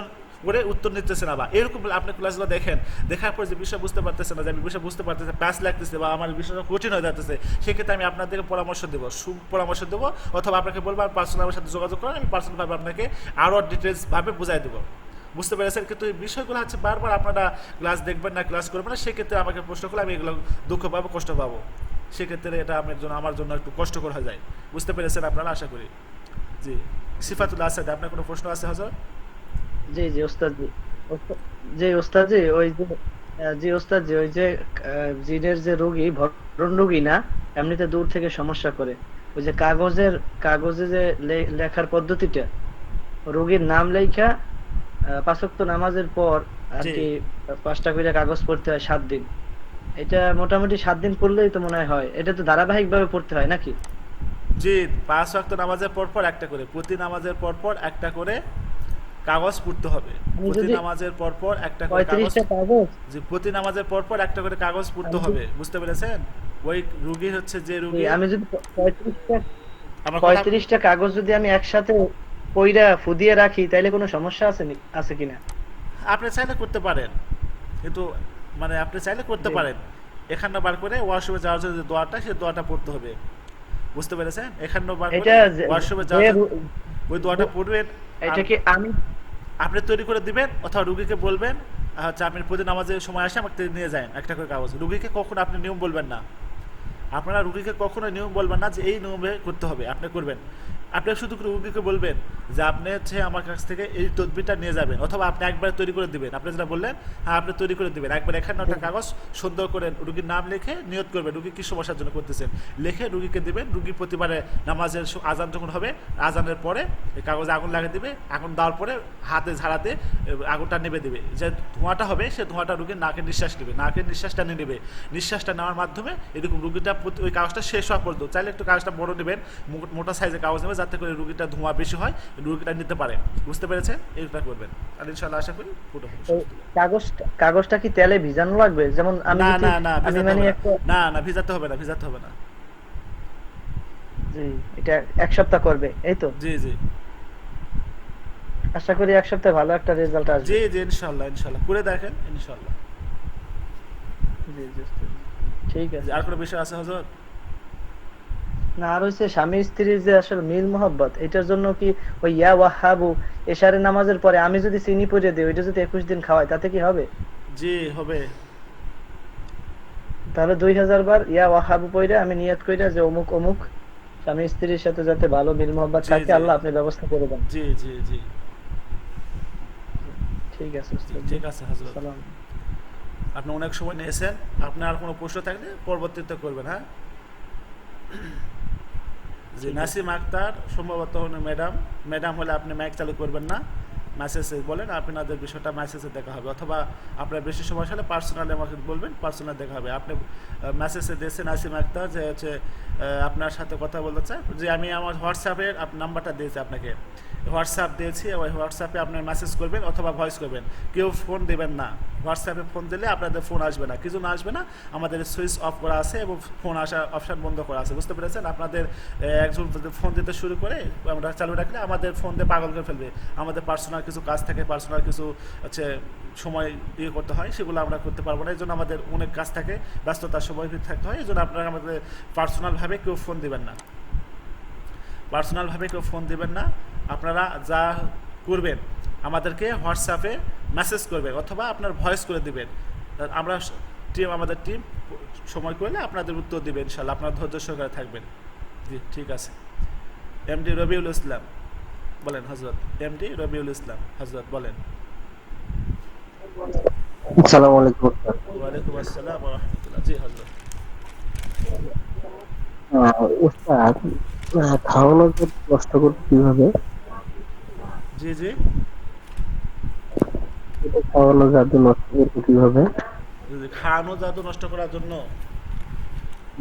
করে উত্তর নিতেছে না, বা এরকম আপনি ক্লাসগুলো দেখেন, দেখার পরে যে বিষয় বুঝতে পারতেছে না, যে আমি বিষয় বুঝতে পারতেছে, প্যাস লাগতেছে, বা আমার বিষয়টা কঠিন হয়ে যাচ্ছে, সেক্ষেত্রে আমি আপনাদেরকে পরামর্শ দেবো, সুপরামর্শ দেবো, অথবা আপনাকে বলবো আর পার্সোনাল আমার সাথে যোগাযোগ করেন, আমি পার্সোনালভাবে আপনাকে আরও ডিটেলসভাবে বুঝাই দেবো। বুঝতে পেরেছেন? কিন্তু এই বিষয়গুলো হচ্ছে বারবার আপনারা ক্লাস দেখবেন না, ক্লাস করবেন না, সেক্ষেত্রে আমাকে প্রশ্ন করলে আমি এগুলো দুঃখ পাবো, কষ্ট পাবো, সেক্ষেত্রে এটা আমার জন্য একটু কষ্টকর হয়ে যায়। বুঝতে পেরেছেন আপনারা? আশা করি। জি, সিফাতুল্লাহ আসাদ, আপনার কোনো প্রশ্ন আছে হজরত? জি, জি ওস্তাদ জি। জি ওস্তাদ জি, ওই যে জি ওস্তাদ জি, ওই যে জিনের যে রোগী, ভরণ রোগী না, এমনিতে দূর থেকে সমস্যা করে, ওই যে কাগজে যে লেখার পদ্ধতিটা, রোগীর নাম লেখা, ৫ ওয়াক্ত নামাজের পর আর জি কি ৫টা করে কাগজ পড়তে হয় ৭ দিন। এটা মোটামুটি ৭ দিন পড়লেই তো মনে হয়। এটা তো ধারাবাহিক ভাবে পড়তে হয় নাকি? জি, ৫ ওয়াক্ত নামাজের পরপর একটা করে, প্রতি নামাজের পরপর একটা করে কাগজ পড়তে হবে। আমি প্রতি যদি নামাজের পরপর একটা করে কাগজ, ৩৫টা কাগজ জি, প্রতি নামাজের পরপর একটা করে কাগজ পড়তে আমি যদি হবে। বুঝতে পেরেছেন? ওই রুগী হচ্ছে যে রুগী, আমি যদি ৩৫টা আমার কথা ৩৫টা কাগজ যদি আমি একসাথে কইরা ফুদিয়ে রাখি, তাইলে কোনো সমস্যা আছে কিনা? আপনি চাইলে করতে পারেন, কিন্তু মানে আপনি চাইলে করতে জি। পারেন। এখানে বার করে ওয়াশরুমে যাওয়ার জন্য যে দোয়াটা, সেই দোয়াটা পড়তে হবে। বুঝতে পেরেছেন? এখানে বার করে এটা ওয়াশরুমে যে যাওয়ার জন্য ওই দোয়াটা পড়বেন। আর এটা কি আমি আপনি তৈরি করে দিবেন, অথবা রুগীকে বলবেন আচ্ছা আপনি প্রতি নামাজের সময় আসে আমাকে নিয়ে যান একটা করে কাগজ। রুগীকে কখনো আপনি নিয়ম বলবেন না, আপনারা রুগীকে কখনো নিয়ম বলবেন না যে এই নিয়মে করতে হবে, আপনি করবেন। আপনি শুধু রুগীকে বলবেন যে আপনি হচ্ছে আমার কাছ থেকে এই তদবিরটা নিয়ে যাবেন, অথবা আপনি একবারে তৈরি করে দিবেন। আপনি যেটা বললেন, হ্যাঁ আপনি তৈরি করে দিবেন একবার 51টা কাগজ সুন্দর করে রুগীর নাম লিখে নিয়ত করবেন, রুগী কী সমস্যার জন্য করতেছেন লিখে রুগীকে দিবেন। রুগী প্রতিবারে নামাজের আজান যখন হবে, আজানের পরে এই কাগজে আগুন লাগিয়ে দিবে, আগুন দেওয়ার পরে হাতে ঝাড়াতে আগুনটা নেবে দিবে, যে ধোঁয়াটা হবে সে ধোঁয়াটা রুগীর নাকে নিঃশ্বাস নেবে, নাকে নিঃশ্বাসটা নিয়ে নেবে, নিঃশ্বাসটা নেওয়ার মাধ্যমে এরকম রুগীটা ওই কাগজটা শেষ হওয়া পর্যন্ত, চাইলে একটু কাগজটা বড় নেবেন, মোটা সাইজের কাগজ নেবে, যাতে করে রুগীটা ধোঁয়া বেশি হয়, রুগীটা নিতে পারে। বুঝতে পেরেছেন? এইটা করবেন, আর ইনশাল্লাহ আশা করি পুরোপুরি এই সুস্থ হবে। কাগজটা কি তেলে ভিজানো লাগবে? যেমন আমি না যদি না না, আমি ভিজাতে মানে হবে না, একটা না না ভিজাতে হবে না, ভিজাতে হবে না। জি, এটা 1 সপ্তাহ করবে, এই তো? জি জি আশা করি 1 সপ্তাহে ভালো একটা রেজাল্ট আসবে। জি জি, ইনশাল্লাহ ইনশাল্লাহ করে দেখেন ইনশাল্লাহ। জি জি জি। ঠিক জি, আছে। আর কোনো বিষয় আছে হজরত? না, আর হচ্ছে স্বামী স্ত্রীর যে আসলে মিল মোহব্বত, এটার জন্য কি ওই ইয়া ওয়াহাবু এশারে নামাজের পরে আমি যদি চিনি পরিয়ে দিই, ওইটা যদি 21 দিন খাওয়াই, তাতে কি হবে? জি হবে। তাহলে 2000 বার ইয়া ওয়াহাবু পড়ে আমি নিয়ত কইরা যে অমুক অমুক স্বামী স্ত্রীর সাথে যাতে ভালো মিল মোহব্বত জি থাকে, জি আল্লাহ আপনি ব্যবস্থা করে দেন। জি জি জি ঠিক আছে জি, উস্তাদ জি। ঠিক আছে হজরত, সালাম। আপনি অনেক সময় নিয়েছেন। আপনার আর কোনো প্রশ্ন থাকলে পরবর্তীতে করবেন, হ্যাঁ? জি, ঠিক আছে। নাসিম আক্তার সম্ভবত হলো ম্যাডাম। ম্যাডাম হলে আপনি মাইক চালু করবেন না, মেসেজে বলেন, আপনাদের বিষয়টা মেসেজে দেখা হবে, অথবা আপনার বেশি সমস্যা হলে পার্সোনালি আমাকে বলবেন, পার্সোনাল দেখা হবে। আপনি মেসেজে দিয়েছেন নাসিম আক্তার যে হচ্ছে আপনার সাথে কথা বলতে চাই, যে আমি আমার হোয়াটসঅ্যাপের নাম্বারটা দিয়েছি আপনাকে, হোয়াটসঅ্যাপ দিয়েছি, ওই হোয়াটসঅ্যাপে আপনার মেসেজ করবেন অথবা ভয়েস করবেন, কেউ ফোন দেবেন না। হোয়াটসঅ্যাপে ফোন দিলে আপনাদের ফোন আসবে না, কিছু না আসবে না, আমাদের সুইচ অফ করা আছে এবং ফোন আসা অপশান বন্ধ করা আছে। বুঝতে পেরেছেন? আপনাদের একজন যদি ফোন দিতে শুরু করে আমরা চালু রাখলে আমাদের ফোন দিয়ে পাগল করে ফেলবে। আমাদের পার্সোনাল কিছু কাজ থাকে, পার্সোনাল কিছু হচ্ছে সময় ইয়ে করতে হয়, সেগুলো আমরা করতে পারবো না। এই জন্য আমাদের অনেক কাজ থাকে, ব্যস্ততার সময় থাকতে হয়। এই জন্য আপনারা আমাদের পার্সোনালভাবে কেউ ফোন দেবেন না, পার্সোনালভাবে কেউ ফোন দেবেন না। আপনারা যা করবেন আমাদেরকে হোয়াটসঅ্যাপে মেসেজ করবেন অথবা আপনার ভয়েস করে দিবেন। আমরা আমাদের টিম সময় করলে আপনাদের উত্তর দেবে ইনশাল্লাহ, আপনার ধৈর্য সহকারে থাকবেন। জি ঠিক আছে। এমডি রবিউল ইসলাম বলেন হজরত, এমডি রবিউল ইসলাম হজরত বলেন। আসসালামু আলাইকুম স্যার। ওয়ালাইকুম আসসালাম ওয়া রাহমাতুল্লাহ। জি হজরত। উস্তাদ, খাওয়ানোর পর নষ্ট করবো কিভাবে? জি জি এটা খাওয়ানো জাদু নষ্ট করবো কিভাবে? জি, খাওয়ানো জাদু নষ্ট করার জন্য,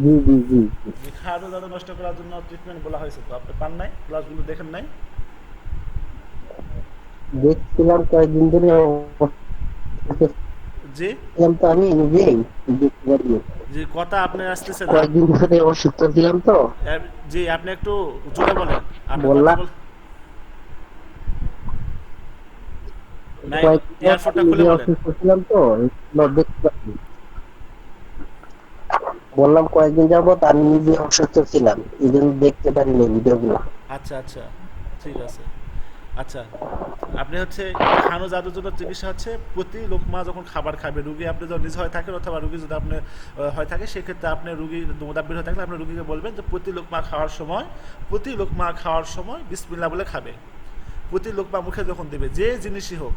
জি জি জি জি। যে খাওয়ানো জাদু নষ্ট করার জন্য ট্রিটমেন্ট বলা হয়েছে, তো আপনি পান নাই, ক্লাসগুলো দেখেন নাই? দেখছিলাম কয়েকদিন ধরে, জি ছিলাম তো আমি নিজেই, দেখতে পারিনি। জি, কথা আপনার আসতেছে না। কয়েকদিন ধরে অসুস্থ ছিলাম তো, জি আপনি একটু জোরে বলেন, আপনি কথা বললাম বল, নাই কয়েকদিন ধরে আমি ইয়ারফোনটা খুলে নিজে বলেন। অসুস্থ ছিলাম তো, এগুলো দেখতে পারিনি। বললাম কয়েকদিন যাবত আমি নিজে অসুস্থ ছিলাম, এই জন্য দেখতে পারিনি ভিডিওগুলো। আচ্ছা আচ্ছা, ঠিক আছে। আচ্ছা, আপনি হচ্ছে খানো জাদুর জন্য চিকিৎসা হচ্ছে প্রতি লোকমা যখন খাবার খাবে, রুগী আপনি যখন নিজ হয়ে থাকেন অথবা রুগী যদি আপনি হয়ে থাকে, সেক্ষেত্রে আপনি রুগী মোদাব্বির হয়ে থাকলে আপনি রুগীকে বলবেন যে প্রতি লোকমা খাওয়ার সময় বিসমিল্লাহ বলে খাবে। প্রতি লোকমা মুখে যখন দেবে, যে জিনিসই হোক,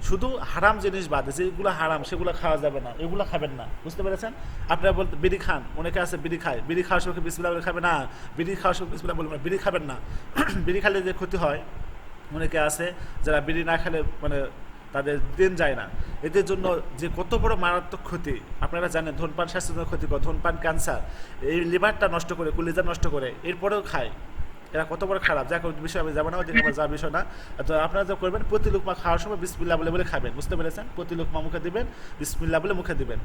শুধু হারাম জিনিস বাদে, যেগুলো হারাম সেগুলো খাওয়া যাবে না, এগুলো খাবেন না। বুঝতে পেরেছেন? আপনারা বলতে বিড়ি খান, অনেকে আছে বিড়ি খায়, বিড়ি খাওয়ার সময় বিসমিল্লাহ বলে খাবে না, বিড়ি খাওয়ার সময় বিসমিল্লাহ বলবেন না, বিড়ি খাবেন না। বিড়ি খেলে যে ক্ষতি হয়, অনেকে আছে যারা বিড়ি না খেলে মানে তাদের দিন যায় না, এদের জন্য যে কত বড় মারাত্মক ক্ষতি আপনারা জানেন। ধূমপান স্বাস্থ্যের জন্য ক্ষতিকর, ধূমপান ক্যান্সার, এই লিভারটা নষ্ট করে, কলিজা নষ্ট করে, এরপরেও খায়। এরা কত বড় খারাপ, যা বিষয় আমি যাবো না, ওদিকে আমার যা বিষয় না। তো আপনারা যা করবেন, প্রতি লোকমা খাওয়ার সময় বিসমিল্লাহ বলে বলে খাবেন। বুঝতে পেরেছেন? প্রতি লোকমা মুখে দিবেন, বিসমিল্লাহ বলে মুখে দিবেন।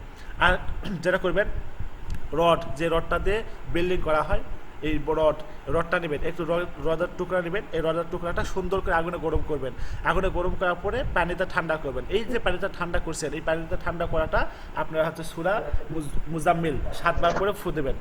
আর যেটা করবেন, রড, যে রডটা দিয়ে বিল্ডিং করা হয়, এই রডটা নেবেন, একটু রডের টুকরা নেবেন, এই রডের টুকরাটা সুন্দর করে আগুনে গরম করবেন। আগুনে গরম করার পরে পানিতে ঠান্ডা করবেন। এই যে পানিটা ঠান্ডা করছেন, এই পানিতে ঠান্ডা করাটা আপনারা হচ্ছে সূরা মুজাম্মিল 7 বার করে ফু দেবেন।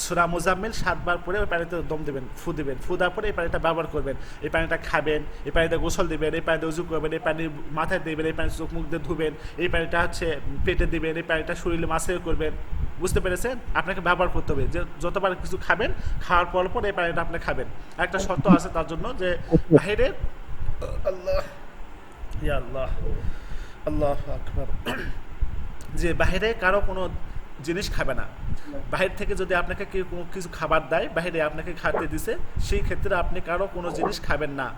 সূরা মুজাম্মিল 7 বার পরে ওই পানিতে দম দেবেন, ফু দেবেন। ফু দেওয়ার পরে এই পানিটা ব্যবহার করবেন, এই পানিটা খাবেন, এই পানিতে গোসল দেবেন, এই পানিতে উজু করবেন, এই পানি মাথায় দেবেন, এই পানি চোখ মুখ দিয়ে ধুবেন, এই পানিটা হচ্ছে পেটে দিবেন, এই পানিটা শরীরে মাসে করবেন। বুঝতে পেরেছেন? আপনাকে ব্যবহার করতে হবে যে যতবার কিছু খাবেন, খাওয়ার পর পর এই পানিটা আপনি খাবেন। একটা শর্ত আছে তার জন্য যে বাইরে, আল্লাহ, ইয়া আল্লাহ, আল্লাহ আকবার, যে বাইরে কারো কোনো জিনিস খাবে না। বাহির থেকে যদি আপনাকে কেউ কোনো কিছু খাবার দেয়, বাইরে আপনাকে খাতে দিছে, সেই ক্ষেত্রে আপনি কারো কোনো জিনিস খাবেন না।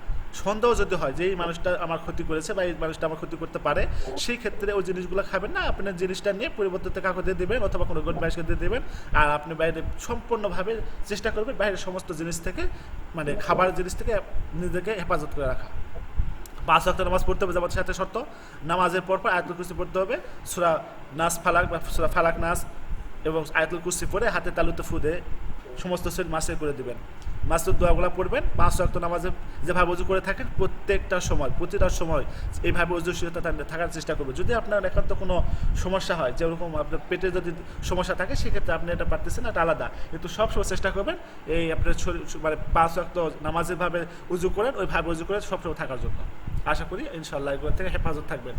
সন্দেহ যদি হয় যে এই মানুষটা আমার ক্ষতি করেছে বা এই মানুষটা আমার ক্ষতি করতে পারে, সেই ক্ষেত্রে ওই জিনিসগুলো খাবেন না। আপনার জিনিসটা নিয়ে পরিবর্তিত কাউকে দিয়ে দেবেন অথবা কোনো গরিব মানুষকে দিয়ে দেবেন। আর আপনি বাইরে সম্পূর্ণভাবে চেষ্টা করবেন বাইরের সমস্ত জিনিস থেকে, মানে খাবার জিনিস থেকে নিজেকে হেফাজত করে রাখা। 5 ওয়াক্ত নামাজ পড়তে হবে জামাতের সাথে শর্ত। নামাজের পর আয়াতুল কুরসি পড়তে হবে, সূরা নাস ফালাক বা সূরা ফালাক নাস, এবং আয়াতুল কুরসি পড়ে হাতে তালুতে ফু দিয়ে সমস্ত শরীর মাসে করে দিবেন। মাসুদ দোয়াগুলো পড়বেন। 5 ওয়াক্ত নামাজে যেভাবে অজু করে থাকেন প্রত্যেকটা সময়, প্রতিটা সময় এইভাবে অজুশীলতা থাকার চেষ্টা করবেন। যদি আপনার একান্ত কোনো সমস্যা হয়, যেরকম আপনার পেটে যদি সমস্যা থাকে, সেক্ষেত্রে আপনি এটা পারতেছেন না, এটা আলাদা, কিন্তু সবসময় চেষ্টা করবেন এই আপনার শরীর মানে 5 ওয়াক্ত নামাজের ভাবে উজু করেন, ওইভাবে উজু করে সবসময় থাকার জন্য। আশা করি ইনশাআল্লাহ এগুলো থেকে হেফাজত থাকবেন।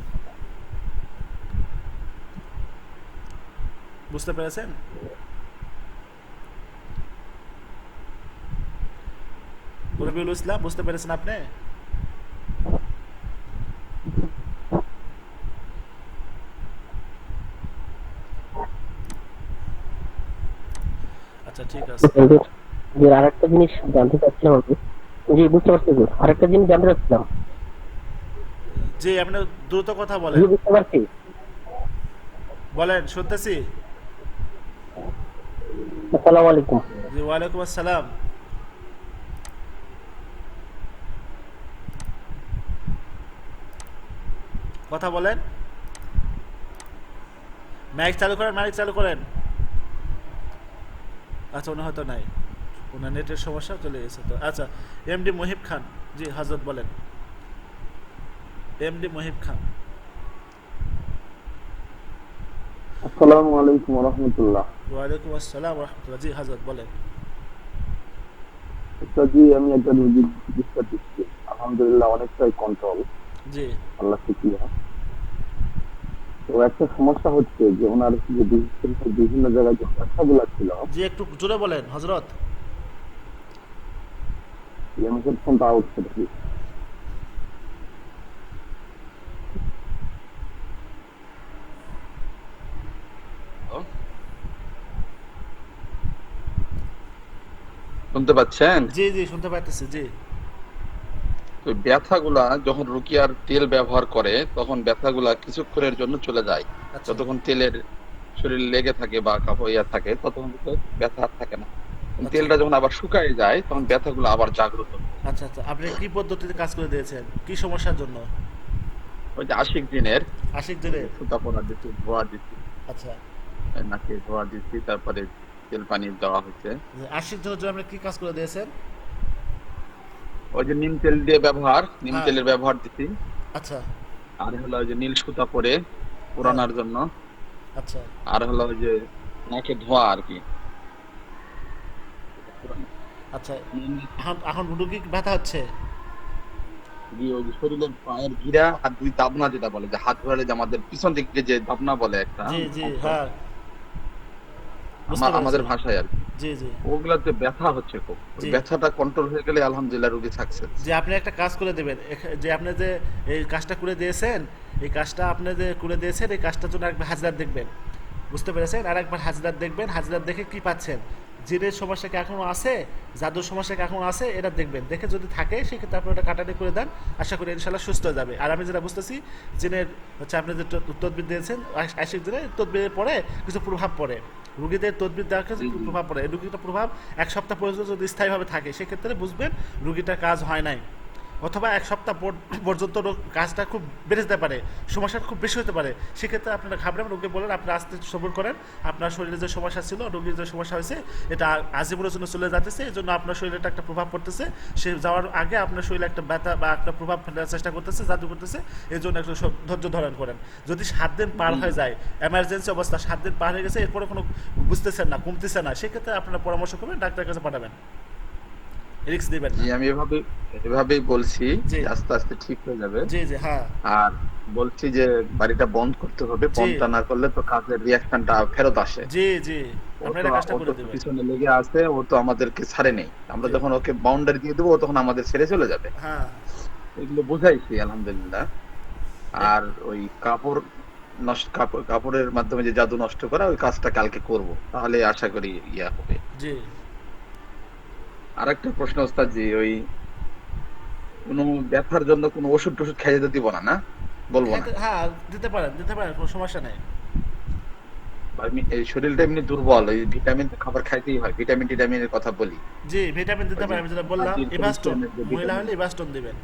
বুঝতে পেরেছেন? রবিউল ইসলাম, বুঝতে পেরেছেন আপনি? আচ্ছা ঠিক আছে। যে আরেকটা জিনিস জানতে চাচ্ছিলাম আমি। জি, বুঝতে পারছি হুজুর। আরেকটা জিনিস জানতে চাচ্ছিলাম। জি, আপনি দ্রুত কথা জি, বলেন। বুঝতে পারছি। বলেন, শুনতেছি। আসসালামু আলাইকুম। জি, ওয়ালাইকুম আসসালাম। কথা বলেন। মাইক চালু করেন, মাইক চালু করেন। আচ্ছা, উনি হয়তো নাই, ওনার নেটের সমস্যা চলে গেছে তো। আচ্ছা, এমডি মহিব খান, জি হজরত বলেন। এমডি মহিব খান। আসসালামু আলাইকুম ওয়া রাহমাতুল্লাহ। ওয়ালাইকুম আসসালাম রহমতুল্লাহ, জি হজরত বলেন। জি, আমি একটা রোগীর চিকিৎসা দিচ্ছি, আলহামদুলিল্লাহ অনেকটাই কন্ট্রোল, জি আল্লাহ শুকরিয়া। তো একটা সমস্যা হচ্ছে যে ওনার যে বিভিন্ন জায়গায় যে ব্যথাগুলা ছিল, জি, একটু জোরে বলেন হজরত। আমি ফোনটা আউট করেছি। শুনতে পাচ্ছেন? জি জি, শুনতে পাইতেছি, জি। তো ব্যথাগুলা যখন রুকিয়ার তেল ব্যবহার করে তখন ব্যথাগুলা কিছুক্ষণের জন্য চলে যায়। আচ্ছা যতক্ষণ তেলের শরীর লেগে থাকে বা কাপড় থাকে ততক্ষণ কিন্তু ব্যথা আর থাকে না। আচ্ছা তেলটা যখন আবার শুকায় যায় তখন ব্যথাগুলো আবার জাগ্রত হয়। আচ্ছা। আচ্ছা, আপনি কি পদ্ধতিতে কাজ করে দিয়েছেন, কি সমস্যার জন্য? ওই যে আশিক দিনের আশিক দিনের। সুতা পরা দিচ্ছি, ধোয়া দিচ্ছি, আচ্ছা, নাকে ধোয়া দিচ্ছি, তারপরে তেল পানি দেওয়া হচ্ছে। আশিক দিনের জন্য আপনি কি কাজ করে দিয়েছেন? ওই যে নিম তেল দিয়ে ব্যবহার, নিম হ্যাঁ। তেলের ব্যবহার দিচ্ছি। আচ্ছা। আর হলো ওই যে নীল সুতা পরে হ্যাঁ। পুরানোর জন্য। আচ্ছা আর হলো ওই যে নাকে ধোয়া আর কি। আচ্ছা। এখন এখন রুগী ব্যথা হচ্ছে? ওই যে শরীরের পায়ের গিরা আর দুই দাবনা, যেটা বলে যে হাত ধরলে যে আমাদের পিছন দিকে যে দাবনা বলে একটা জি জি, অংশ, হ্যাঁ, বুঝতে আমাদের পেরেছি। ভাষায় আর কি, জি জি ওগুলাতে ব্যথা হচ্ছে খুব। ওই জি। ব্যথাটা কন্ট্রোল হয়ে গেলে আলহামদুলিল্লাহ রোগী সাকসেস। যে আপনি একটা কাজ করে দেবেন, যে আপনি যে এই কাজটা করে দিয়েছেন, এই কাজটা আপনি যে করে দিয়েছেন, এই কাজটার জন্য একবার হাজরাত দেখবেন। বুঝতে পেরেছেন? আর একবার হাজরাত দেখবেন, হাজরাত দেখে কি পাচ্ছেন, জিনের সমস্যা কি এখনও আছে, জাদুর সমস্যা কি এখনও আছে, এটা দেখবেন। দেখে যদি থাকে সেক্ষেত্রে আপনি ওটা কাটাটি করে দেন, আশা করি ইনশাল্লাহ সুস্থ হয়ে যাবে। আর আমি যেটা বুঝতেছি, জিনের হচ্ছে আপনি যে তদবির দিয়েছেন, আশিক দিনের তদবিরের পরে কিছু প্রভাব পড়ে, রুগীদের তদবির দেওয়ার ক্ষেত্রে জি জি। প্রভাব পড়ে। এই রুগীটা প্রভাব 1 সপ্তাহ পর্যন্ত যদি স্থায়ীভাবে থাকে, সেক্ষেত্রে বুঝবেন রুগীটার কাজ হয় নাই। অথবা 1 সপ্তাহ পর্যন্ত কাজটা খুব বেড়ে যেতে পারে, সমস্যাটা খুব বেশি হতে পারে। সেক্ষেত্রে আপনারা ঘাবড়েন, রোগী বলেন আপনি আস্তে সবর করেন, আপনার শরীরে যে সমস্যা ছিল, রোগীর যে সমস্যা হয়েছে, এটা আজীবনের জন্য চলে যাতেছে, এই জন্য আপনার শরীরে একটা প্রভাব পড়তেছে। সে যাওয়ার আগে আপনার শরীরে একটা ব্যথা বা একটা প্রভাব ফেলার চেষ্টা করতেছে, জাদু করতেছে। এই জন্য একটু ধৈর্য ধারণ করেন। যদি 7 দিন পার হয়ে যায়, এমার্জেন্সি অবস্থা 7 দিন পার হয়ে গেছে, এরপরে কোনো বুঝতেছেন না, কমতেছে না, সেক্ষেত্রে আপনারা পরামর্শ করবেন, ডাক্তারের কাছে পাঠাবেন। রিস্ক দিবেন জি না। আমি এভাবেই বলছি জি যে আস্তে আস্তে ঠিক হয়ে যাবে। জি জি হ্যাঁ আর বলছি যে বাড়িটা বন্ধ করতে হবে, জি বন্ধটা না করলে তো কাজের রিয়াকশনটা ফেরত আসে। জি জি ও আপনি তো এটা কাজটা ও তো করে দিবেন। পিছনে লেগে আছে, ও তো আমাদেরকে ছাড়ে নেই। আমরা জি যখন ওকে বাউন্ডারি দিয়ে দেবো, ও তখন আমাদের ছেড়ে চলে যাবে। হ্যাঁ এগুলো বোঝাইছি আলহামদুলিল্লাহ। এ- আর ওই কাপড়ের মাধ্যমে যে জাদু নষ্ট করা, ওই কাজটা কালকে করব, তাহলে আশা করি ইয়া হবে। জি আর একটা প্রশ্ন ওস্তাদ জি, ওই কোনো ব্যথার জন্য কোনো ওষুধ টষুধ খাইয়ে তো দিব না, না বলবো না? হ্যাঁ দিতে পারেন কোনো সমস্যা নেই। আমি এই শরীরটা এমনি দুর্বল, ওই ভিটামিন খাবার খাইতেই হয়, ভিটামিন টিটামিনের কথা বলি। জি ভিটামিন দিতে ওই যে পারেন, আমি যেটা বললাম মাটির ইভাস্টোন, ক্যালসিয়ামের যে মহিলা ভিটামিন, হলে ইভাস্টোন দিবেন।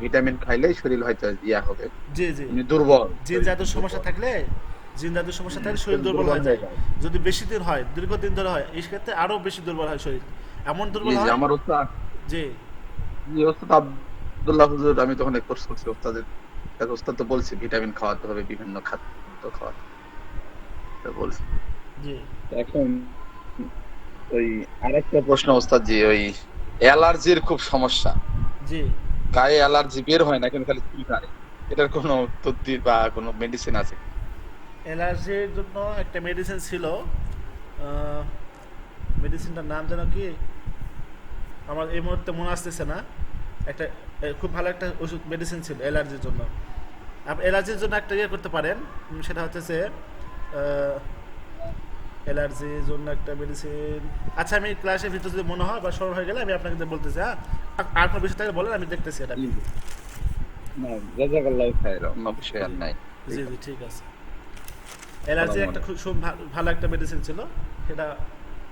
ভিটামিন খাইলেই শরীর হয়তো ইয়া হবে। জি জি এমনি দুর্বল, জিন শরীরটা জাতীয় সমস্যা দুর্বল। থাকলে, জিন জাতীয় সমস্যা থাকলে শরীর শরীর দুর্বল দুর্বল হয়ে হয়ে যায়। যায়। যদি বেশি দিন হয়, দীর্ঘদিন ধরে হয়, এই ক্ষেত্রে আরো বেশি দুর্বল হয় শরীর, এমন জি দুর্বল জি হয়। আমার ওস্তাদ, জি জি ওস্তাদ আব্দুল্লাহ হুজুর, আমি তখন এক কোর্স করছি ওস্তাদের কাছে, ওস্তাদ তো বলছে ভিটামিন খাওয়াতে হবে, বিভিন্ন খাদ্য খাওয়াতে বলছে। জি এখন ওই আরেকটা প্রশ্ন ওস্তাদ জি, ওই অ্যালার্জির খুব সমস্যা, জি গায়ে অ্যালার্জি বের হয় না, কিন্তু খালি চুলকায়। এটার কোনো তদবির বা কোনো মেডিসিন আছে? অ্যালার্জির জন্য একটা মেডিসিন ছিল, মেডিসিনটার নাম যেন কি, আমার এই মুহূর্তে মনে আসতেছে না। একটা খুব ভালো একটা ওষুধ মেডিসিন ছিল অ্যালার্জির জন্য। আপনি অ্যালার্জির জন্য একটা ইয়ে করতে পারেন, সেটা হচ্ছে যে অ্যালার্জির জন্য একটা মেডিসিন। আচ্ছা আমি ক্লাসের ভিতরে যদি মনে হয় বা স্মরণ হয়ে গেলে আমি আপনাকে বলতেছি। হ্যাঁ আর কোনো বিষয় থাকলে বলেন, আমি দেখতেছি এটা জি কি। জি। না, জাযাকাল্লাহু খায়রা, অন্য বিষয় আর জি নাই। জি ঠিক জি আছে, ঠিক আছে। আসসালামু অ্যালার্জির একটা আলাইকুম। খুব ভালো একটা মেডিসিন ছিল, সেটা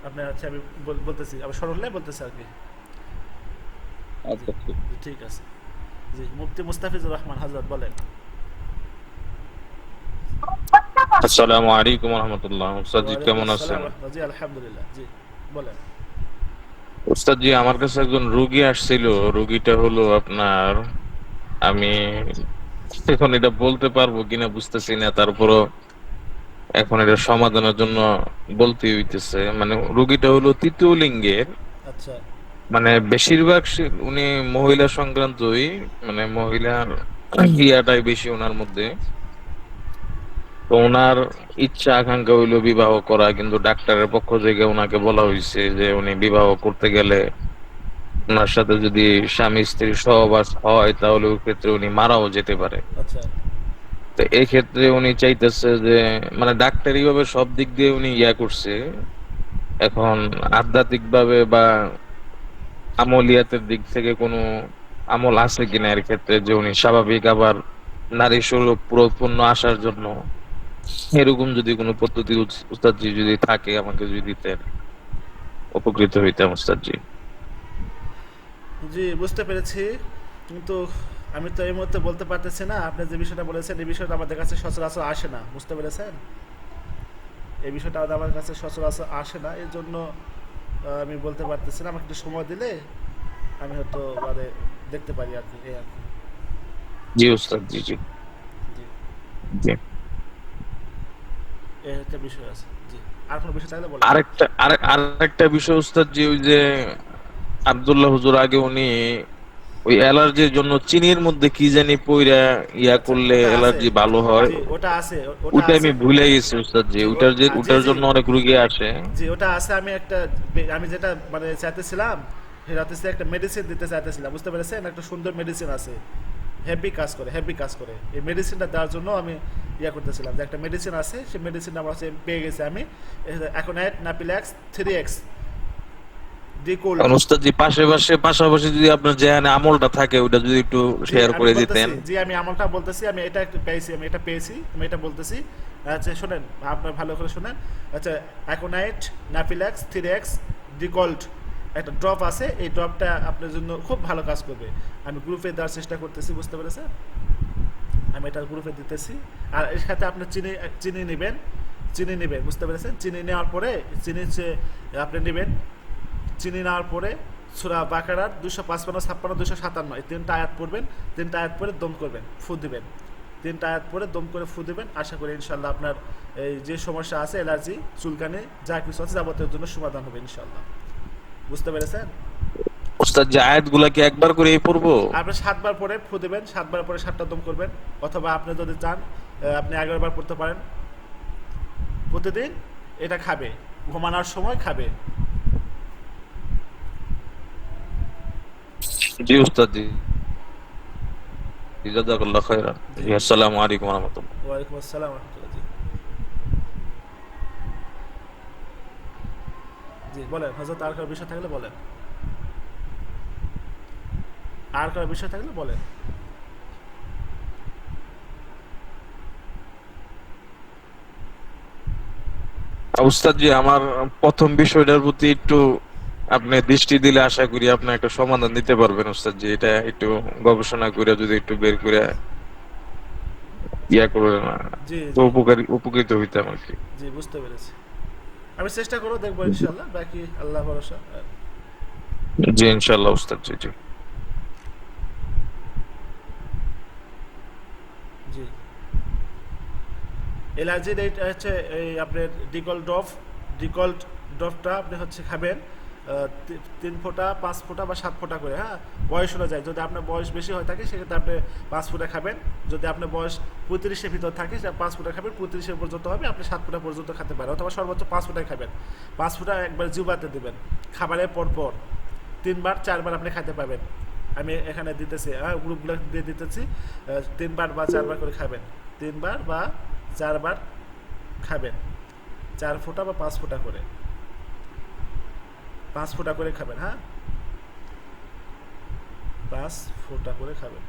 আপনার হচ্ছে আমি বলতেছি, আবার স্মরণ হলে বলতেছি আর কি। জি আচ্ছা ঠিক। জি ঠিক আছে। জি মুফতি মুস্তাফিজুর রহমান হযরত বলেন। আসসালামু আলাইকুম রহমতুল্লাহ। উস্তাদ জি ওয়ালাইকুম কেমন আসসালাম আছেন? রাহমাতুল্লাহ। জি আলহামদুলিল্লাহ। জি বলেন। উস্তাদ জি আমার কাছে একজন রোগী আসছিল, রোগীটা হলো আপনার, আমি এখন এটা বলতে পারবো কিনা বুঝতেছি না, তারপরও এখন এটা সমাধানের জন্য বলতে হইতেছে। মানে রোগীটা হলো তৃতীয় লিঙ্গের, আচ্ছা মানে বেশিরভাগ উনি মহিলা সংক্রান্তই, মানে মহিলার ইয়াটাই বেশি ওনার মধ্যে। তো ওনার ইচ্ছা আকাঙ্ক্ষা হইলো বিবাহ করা, কিন্তু ডাক্তারের পক্ষ থেকে ওনাকে বলা হয়েছে যে উনি বিবাহ করতে গেলে ওনার সাথে যদি স্বামী স্ত্রীর সহবাস হয় তাহলে ওই ক্ষেত্রে উনি মারাও যেতে পারে। আচ্ছা তো এই ক্ষেত্রে উনি চাইতেছে যে, মানে ডাক্তারি ভাবে সব দিক দিয়ে উনি ইয়া করছে, এখন আধ্যাত্মিক ভাবে বা আমলিয়াতের দিক থেকে কোনো আমল আছে কিনা এর ক্ষেত্রে, যে উনি স্বাভাবিক আবার নারী স্বরূপ পুরোপূর্ণ আসার জন্য এরকম যদি কোনো পদ্ধতি উস্তাদজি যদি থাকে আমাকে যদি দিতেন, উপকৃত হইতাম উস্তাদজি। জি বুঝতে পেরেছি, কিন্তু আমি তো এই মুহূর্তে বলতে পারতেছি না। আপনি যে বিষয়টা বলেছেন এই বিষয়টা আমাদের কাছে সচরাচর আসে না, বুঝতে পেরেছেন? এই বিষয়টা আমার কাছে সচরাচর আসে না, এর জন্য আমি বলতে পারতেছি না। আমাকে একটু সময় দিলে আমি হয়তো মানে দেখতে পারি আর কি, এই আর কি। জি উস্তাদ, জি জি জি জি। এই একটা বিষয় আছে। জি আর কোনো বিষয় থাকলে বলেন। আরেকটা বিষয় উস্তাদ জি, ওই যে আব্দুল্লাহ হুজুর আগে উনি ওই অ্যালার্জির জন্য চিনির মধ্যে কি জানি পইরা ইয়া আচ্ছা করলে ওটা আছে। অ্যালার্জি ভালো হয়, জি ওটা আছে, ওটা ওইটা আছে। আমি ভুলে গেছি উস্তাদ জি। জি ওইটার যে জি ওটার জি জন্য অনেক রুগী আসে। জি ওটা আছে। আমি একটা আমি যেটা মানে চাইতেছিলাম, সেটা হচ্ছে একটা মেডিসিন দিতে চাইতেছিলাম, বুঝতে পেরেছেন? একটা সুন্দর মেডিসিন আছে, হেভি কাজ করে, হেভি কাজ করে। এই মেডিসিনটা দেওয়ার জন্য আমি ইয়া করতেছিলাম যে একটা মেডিসিন আছে, সেই মেডিসিনটা আমার কাছে পেয়ে গেছি আমি। এখন নাপিল্যাক্স 3x ডিকোল্ড। এখন উস্তাদ জি পাশাপাশি যদি আপনার যেখানে আমলটা থাকে ওটা যদি একটু জি শেয়ার আমি করে বলতেছি, দিতেন। জি আমি আমলটা বলতেছি, আমি এটা একটু পেয়েছি, আমি এটা পেয়েছি, আমি এটা বলতেছি। আচ্ছা শোনেন, আপনার ভালো করে শোনেন। আচ্ছা অ্যাকোনাইট নাপিল্যাক্স 3x ডিকল্ট একটা ড্রপ আছে, এই ড্রপটা আপনার জন্য খুব ভালো কাজ করবে। আমি গ্রুপে দেওয়ার চেষ্টা করতেছি, বুঝতে পেরেছেন? আমি এটা গ্রুপে দিতেছি। আর এর সাথে আপনি চিনি নেবেন, চিনি নেবেন, বুঝতে পেরেছেন? চিনি নেওয়ার পরে আপনি নেবেন, চিনি নেওয়ার পরে সূরা বাকারার 255, 56, 257 এই তিনটা আয়াত পড়বেন। তিনটা আয়াত পরে দম করবেন, ফু দিবেন। 3টা আয়াত পরে দম করে ফু দেবেন। আশা করি ইনশাল্লাহ আপনার এই যে সমস্যা আছে, অ্যালার্জি, চুলকানি, যা কিছু আছে যাবতীয় জন্য সমাধান হবে ইনশাল্লাহ। বুঝতে পেরেছেন? ওস্তাদ যে আয়াতগুলা কি একবার করেই পড়বো? আপনি 7বার পরে ফু দেবেন, 7বার পরে 7টা দম করবেন, অথবা আপনি যদি চান আপনি 11বার পড়তে পারেন। প্রতিদিন এটা খাবে, ঘুমানোর সময় খাবে। জি উস্তাদ জি, জাযাকাল্লাহু খাইরান। জি, আসসালামু আলাইকুম ওয়া রাহমাতুল্লাহ। ওয়ালাইকুম আসসালাম ওয়া রাহমাতুল্লাহ। জি জি বলেন হযরত, আর কারো বিষয় থাকলে বলেন, আর কারো বিষয় থাকলে বলেন। উস্তাদ জি, আমার প্রথম বিষয়টার প্রতি একটু আপনি দৃষ্টি দিলে আশা করি আপনি একটা সমাধান দিতে পারবেন উস্তাদ জি। এটা একটু গবেষণা করে যদি একটু বের করে ইয়া করে না, জি তো জি উপকৃত হইতাম আর কি। জি বুঝতে পেরেছি। আমি চেষ্টা করবো, দেখবো ইনশাল্লাহ, বাকি আল্লাহ ভরসা। জি ইনশাআল্লাহ উস্তাদ জি। জি জি এলার্জির এইটা হচ্ছে এই আপনার ডিকল্ট ড্রপটা আপনি হচ্ছে খাবেন 3 ফোঁটা, 5 ফোঁটা বা 7 ফোঁটা করে, হ্যাঁ, বয়স অনুযায়ী। যদি আপনার বয়স বেশি হয়ে থাকে সেক্ষেত্রে আপনি 5 ফোঁটা খাবেন। যদি আপনার বয়স 35-এর ভিতর থাকে সেটা 5 ফোঁটা খাবেন, 35-এর পর্যন্ত হবে আপনি 7 ফোঁটা পর্যন্ত খেতে পারেন, অথবা সর্বোচ্চ 5 ফোঁটাই খাবেন। 5 ফোঁটা একবার জিহ্বাতে দেবেন, খাবারের পরপর 3বার 4বার আপনি খেতে পাবেন। আমি এখানে দিতেছি, হ্যাঁ, গ্রুপগুলো দিয়ে দিতেছি। 3বার বা 4বার করে খাবেন, 3বার বা 4বার খাবেন, 4 ফোঁটা বা 5 ফোঁটা করে, 5 ফোঁটা করে খাবেন, হ্যাঁ, 5 ফোঁটা করে খাবেন।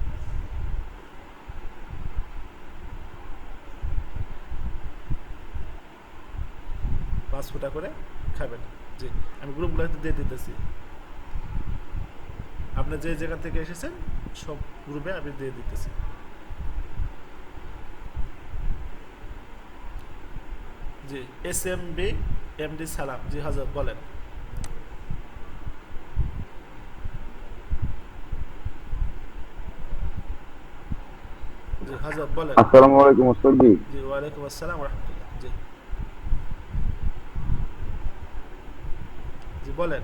পাঁচ ফোঁটা করে খাবেন। জি আমি গ্রুপগুলোতে দিয়ে দিতেছি, আপনি যে জায়গা থেকে এসেছেন সব গ্রুপে আমি দিয়ে দিতেছি। জি এমডি সালাম। জি হযরত বলেন। জি হযরত বলেন। আসসালামু আলাইকুম ওস্তাদ জি। জি ওয়ালাইকুম আসসালাম ওয়া রাহমাতুল্লাহ। জি জি বলেন।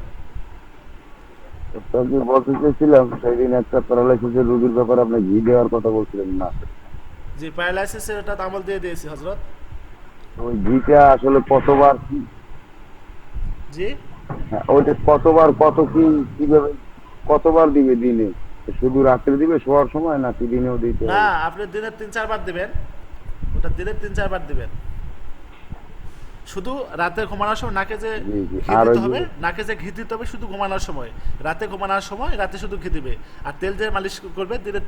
ওস্তাদ জি, বলতে চাইছিলাম সেদিন একটা প্যারালাইসিসের রোগীর ব্যাপারে আপনি ঘি দেওয়ার কথা বলছিলেন না? জি প্যারালাইসিসের ওটা আমল দিয়ে দিয়েছি হযরত। ওই ঘিটা আসলে কতবার কি, জি হ্যাঁ, ওইটা কতবার কত কি কিভাবে কতবার দিবে দিনে? শুধু রাত্রে দিবে শোয়ার সময়, নাকি দিনেও দিতে না, হবে? আপনি দিনে 3-4 বার দিবেন, ওটা দিনে 3-4 বার দিবেন। শুধু রাতে ঘুমানোর সময় নাকে যে জি জি। ঘি আর দিতে ওই যে হবে, নাকে যে ঘি দিতে হবে শুধু ঘুমানোর সময়। রাতে ঘুমানোর সময় রাতে শুধু ঘি দিবে, আর তেল দিয়ে মালিশ করবে দিনে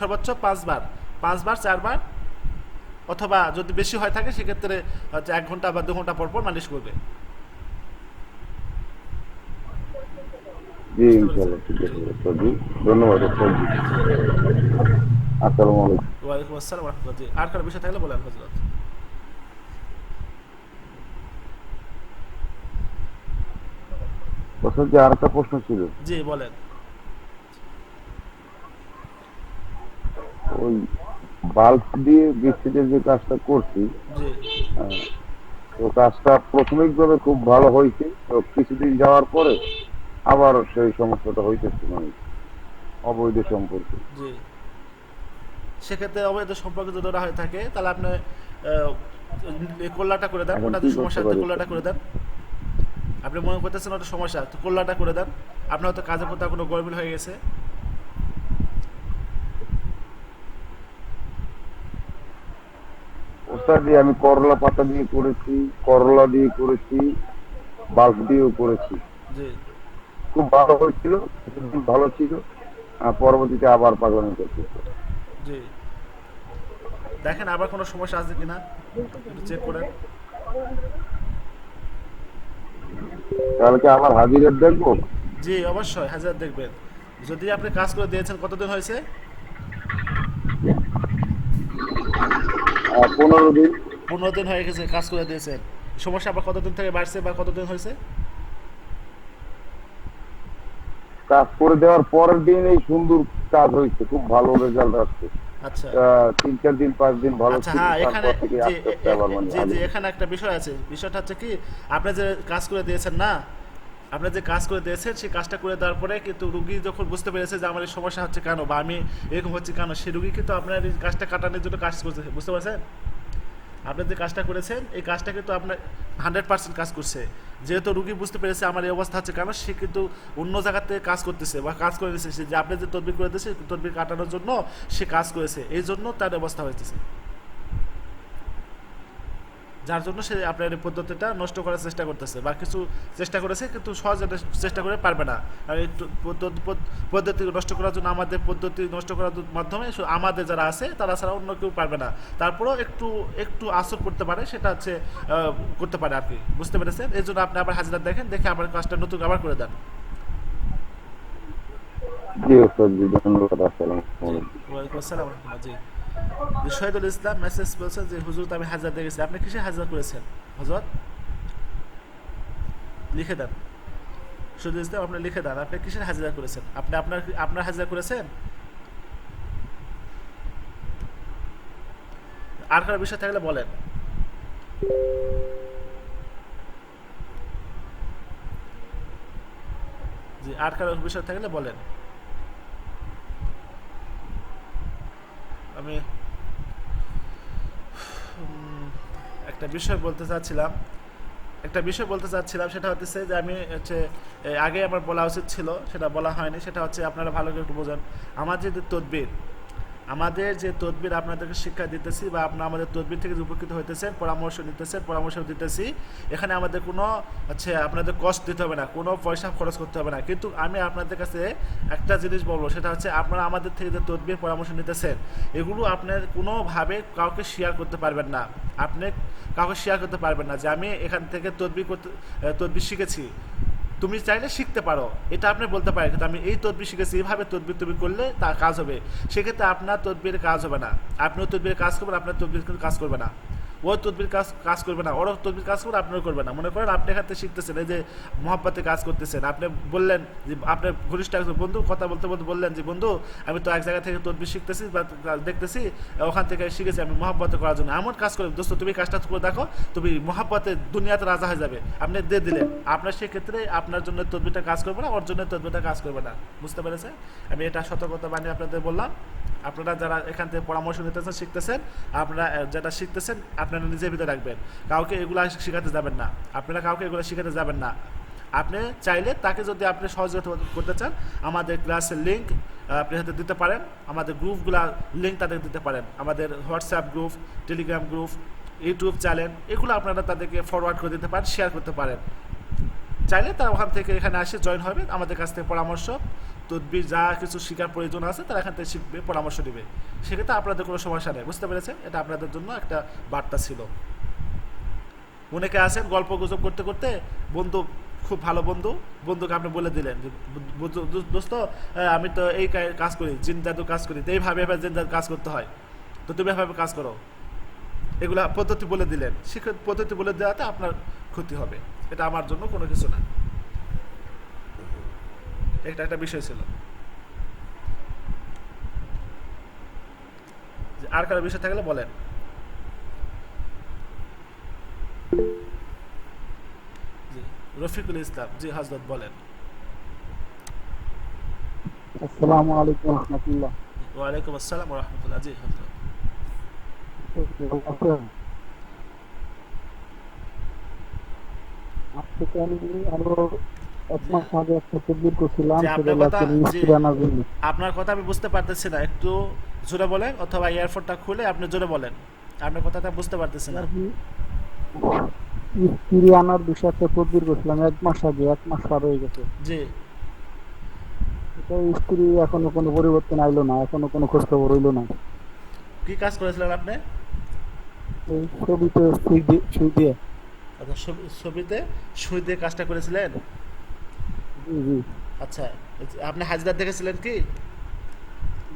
সর্বোচ্চ 5 বার, 5 বার 4 বার, অথবা যদি বেশি হয় থাকে সেক্ষেত্রে হচ্ছে 1 ঘন্টা বা 2 ঘন্টা পর পর মালিশ করবে। জি বুঝতে পেরেছেন? ইনশাল্লাহ ঠিক জি আছে ওস্তাদ জি। ধন্যবাদ ওস্তাদ জি। জি আসসালামু আলাইকুম। ওয়ালাইকুম আসসালাম ওয়া রাহমাতুল্লাহ। জি আর কারো বিষয় থাকলে বলেন হযরত। ওস্তাদ জি, আর একটা প্রশ্ন ছিল। জি বলেন। ওই বাল্ব দিয়ে বৃষ্টিতে যে কাজটা করছি, জি আহ, তো কাজটা প্রাথমিকভাবে খুব ভালো হয়েছে, তো কিছুদিন যাওয়ার পরে আবার সেই সমস্যাটা হইতেছে, মানে অবৈধ সম্পর্কে। জি সেক্ষেত্রে অবৈধ সম্পর্ক যদি ওটা হয়ে থাকে তাহলে আপনি আহ, এই কল্যাটা করে দেন। এখন ওটা কি যদি করতে সমস্যা পারি? কল্যাটা করে দেন। আপনি মনে করতেছেন ওটা সমস্যা, তো কল্যাটা করে দেন। আপনার হয়তো কাজের কোথাও কোনো গরমিল হয়ে গেছে। ওস্তাদ জি, আমি করলা পাতা দিয়ে করেছি, করলা দিয়ে করেছি, বাল্ব দিয়েও করেছি, জি খুব ভালো হয়েছিল, কিছুদিন ভালো ছিল, পরবর্তীতে আবার পাগলামি করছে। জি দেখেন আবার কোনো সমস্যা আছে কিনা একটু চেক করেন। তাহলে কি আবার হাজিরের দেখবো? জি অবশ্যই হাজার দেখবেন। যদি আপনি কাজ করে দিয়েছেন, কতদিন হয়েছে? 15 দিন। 15 দিন হয়ে গেছে কাজ করে দিয়েছেন। সমস্যা আবার কতদিন থেকে বাড়ছে বা কতদিন হয়েছে? কাজ করে দেওয়ার পরের দিন এই সুন্দর কাজ হয়েছে, খুব ভালো রেজাল্ট আসছে। আচ্ছা 3-4 দিন 5 দিন ভালো আচ্ছা, ছিল, হ্যাঁ, এখানে তারপর থেকে যে আস্তে আস্তে আবার মানে যে এখানে একটা বিষয় আছে। বিষয়টা হচ্ছে কি, আপনি যে কাজ করে দিয়েছেন না, আপনি যে কাজ করে দিয়েছেন সেই কাজটা করে দেওয়ার পরে কিন্তু রুগী যখন বুঝতে পেরেছে যে আমার এই সমস্যা হচ্ছে কেন বা আমি এরকম হচ্ছে কেন, সেই রুগী কিন্তু আপনার এই কাজটা কাটানোর জন্য কাজ করছে, বুঝতে পারছেন? আপনি যে কাজটা করেছেন এই কাজটা কিন্তু আপনার 100% কাজ করছে। যেহেতু রুগী বুঝতে পেরেছে আমার এই অবস্থা হচ্ছে কেন, সে কিন্তু অন্য জায়গাতে কাজ করতেছে বা কাজ করে দিচ্ছে, সে যে আপনি যে তদবির করে দিয়েছে তদবির কাটানোর জন্য সে কাজ করেছে, এই জন্য তার অবস্থা হয়েছে, যার জন্য সে আপনার এই পদ্ধতিটা নষ্ট করার চেষ্টা করতেছে বা কিছু চেষ্টা করেছে কিন্তু সহজে চেষ্টা করে পারবে না। আর এই পদ্ধতি নষ্ট করার জন্য, আমাদের পদ্ধতি নষ্ট করার মাধ্যমে আমাদের যারা আছে তারা ছাড়া অন্য কেউ পারবে না। তারপরেও একটু একটু আসর করতে পারে, সেটা হচ্ছে করতে পারে আর কি, বুঝতে পেরেছেন? এই জন্য আপনি আবার হাজিরা দেখেন, দেখে আবার কাজটা নতুন আবার করে দেন। জি ওস্তাদ জি, ধন্যবাদ। আসসালামু জি, আলাইকুম। ওয়ালাইকুম আসসালাম ওয়া রাহমাতুল্লাহ। জি, যে শহীদুল ইসলাম মেসেজ বলছেন যে হুজুর তো আমি হাজিরা দিয়ে গেছি। আপনি কিসে হাজিরা করেছেন হযরত? লিখে দেন। শহীদুল ইসলাম আপনি লিখে দেন, আপনি কিসের হাজিরা করেছেন? আপনি আপনার হাজিরা করেছেন? আর কারো বিষয় থাকলে বলেন। জি, আর কারো বিষয় থাকলে বলেন। আমি একটা বিষয় বলতে চাচ্ছিলাম, সেটা হচ্ছে যে আমি হচ্ছে আগে আমার বলা উচিত ছিল, সেটা বলা হয়নি। সেটা হচ্ছে আপনারা ভালো করে একটু বোঝেন, আমাদের যে তদবির আপনাদেরকে শিক্ষা দিতেছি বা আপনারা আমাদের তদবির থেকে যে উপকৃত হইতেছেন, পরামর্শ নিতেছেন, পরামর্শ দিতেছি, এখানে আমাদের কোনো হচ্ছে আপনাদের কষ্ট দিতে হবে না, কোনো পয়সা খরচ করতে হবে না। কিন্তু আমি আপনাদের কাছে একটা জিনিস বলবো, সেটা হচ্ছে আপনারা আমাদের থেকে যে তদবির পরামর্শ নিতেছেন, এগুলো আপনার কোনোভাবে কাউকে শেয়ার করতে পারবেন না। আপনি কাউকে শেয়ার করতে পারবেন না যে আমি এখান থেকে তদবির শিখেছি, তুমি চাইলে শিখতে পারো, এটা আপনি বলতে পারেন। কিন্তু আমি এই তদবির শিখেছি, এইভাবে তদবির তুমি করলে তা কাজ হবে, সেক্ষেত্রে আপনার তদবির কাজ হবে না। আপনিও তদবির কাজ করবেন, আপনার তদবির কিন্তু কাজ করবে না। ও তদবির কাজ করবে না, ওরও তদবির কাজ করবে, আপনারও করবে না। মনে করেন আপনি এখান থেকে শিখতেছেন, এই যে মহব্বতে কাজ করতেছেন, আপনি বললেন যে আপনার ঘনিষ্ঠ একজন বন্ধু কথা বলতে বলতে বললেন যে বন্ধু আমি তো এক জায়গা থেকে তদবির শিখতেছি বা দেখতেছি, ওখান থেকে শিখেছি আমি মহব্বতে করার জন্য। এমন কাজ করে দোস্ত, তুমি কাজটা করে দেখো, তুমি মহব্বতে দুনিয়াতে রাজা হয়ে যাবে। আপনি দিয়ে দিলেন, আপনার সেক্ষেত্রে আপনার জন্য তদবিরটা কাজ করবে না, ওর জন্য তদবিরটা কাজ করবে না। বুঝতে পেরেছেন? আমি এটা সতর্কতা বানিয়ে আপনাদের বললাম। আপনারা যারা এখান থেকে পরামর্শ নিতেছেন, শিখতেছেন, আপনারা যেটা শিখতেছেন আপনারা নিজের ভিতরে রাখবেন, কাউকে এগুলা শেখাতে যাবেন না। আপনারা কাউকে এগুলো শেখাতে যাবেন না। আপনি চাইলে তাকে যদি আপনি সহযোগিতা করতে চান, আমাদের ক্লাসের লিঙ্ক আপনি হাতে দিতে পারেন, আমাদের গ্রুপগুলা লিঙ্ক তাদের দিতে পারেন, আমাদের WhatsApp group, Telegram group, YouTube channel, এগুলো আপনারা তাদেরকে ফরওয়ার্ড করে দিতে পারেন, শেয়ার করতে পারেন। চাইলে তারা ওখান থেকে এখানে আসে জয়েন হবে, আমাদের কাছ থেকে পরামর্শ তদবির যা কিছু শেখার প্রয়োজন আছে তারা এখান থেকে শিখবে, পরামর্শ নেবে। সেক্ষেত্রে আপনাদের কোনো সমস্যা নেই। বুঝতে পেরেছেন? এটা আপনাদের জন্য একটা বার্তা ছিল। অনেকে আছেন গল্প গুজব করতে করতে, বন্ধু খুব ভালো বন্ধুকে আপনি বলে দিলেন যে দোস্ত আমি তো এই কাজ করি, জিন জাদু কাজ করি, তো এইভাবে এবার জিন জাদু কাজ করতে হয়, তো তুমি এভাবে কাজ করো, এগুলা পদ্ধতি বলে দিলেন। সেক্ষেত্রে পদ্ধতি বলে দেওয়াতে আপনার ক্ষতি হবে, এটা আমার জন্য কোনো কিছু না। এটা একটা বিষয় ছিল। আর কারো বিষয় থাকলে বলেন। জি, রফিকুল ইসলাম, জি হযরত বলেন। আসসালামু আলাইকুম রহমতুল্লাহ। ওয়ালাইকুম আসসালাম ওয়া রাহমাতুল্লাহ। জি হযরত। আজকে আমি আরো এক মাস আগে একটা তদবির করছিলাম, জি, সেটা আপনার কথা, জি, ইস্তিরানার জন্য। আপনার কথা আমি বুঝতে পারতেছি না, একটু জোরে বলেন অথবা ইয়ারফোনটা খুলে আপনি জোরে বলেন, আপনার কথাটা বুঝতে পারতেছি না। ইস্তিরানার বিষয়ে একটা তদবির করছিলাম এক মাস আগে, এক মাস পার হয়ে গেছে। জি, এটা স্ত্রী এখনো কোনো পরিবর্তন আইলো না, এখনো কোনো খোঁজ খবর হইলো না। কি কাজ করেছিলেন আপনি? এই ছবিতে সুই দিয়ে। আচ্ছা, ছবিতে সুই দিয়ে কাজটা করেছিলেন? জি জি আচ্ছা, আপনি হাজরা দেখেছিলেন কি?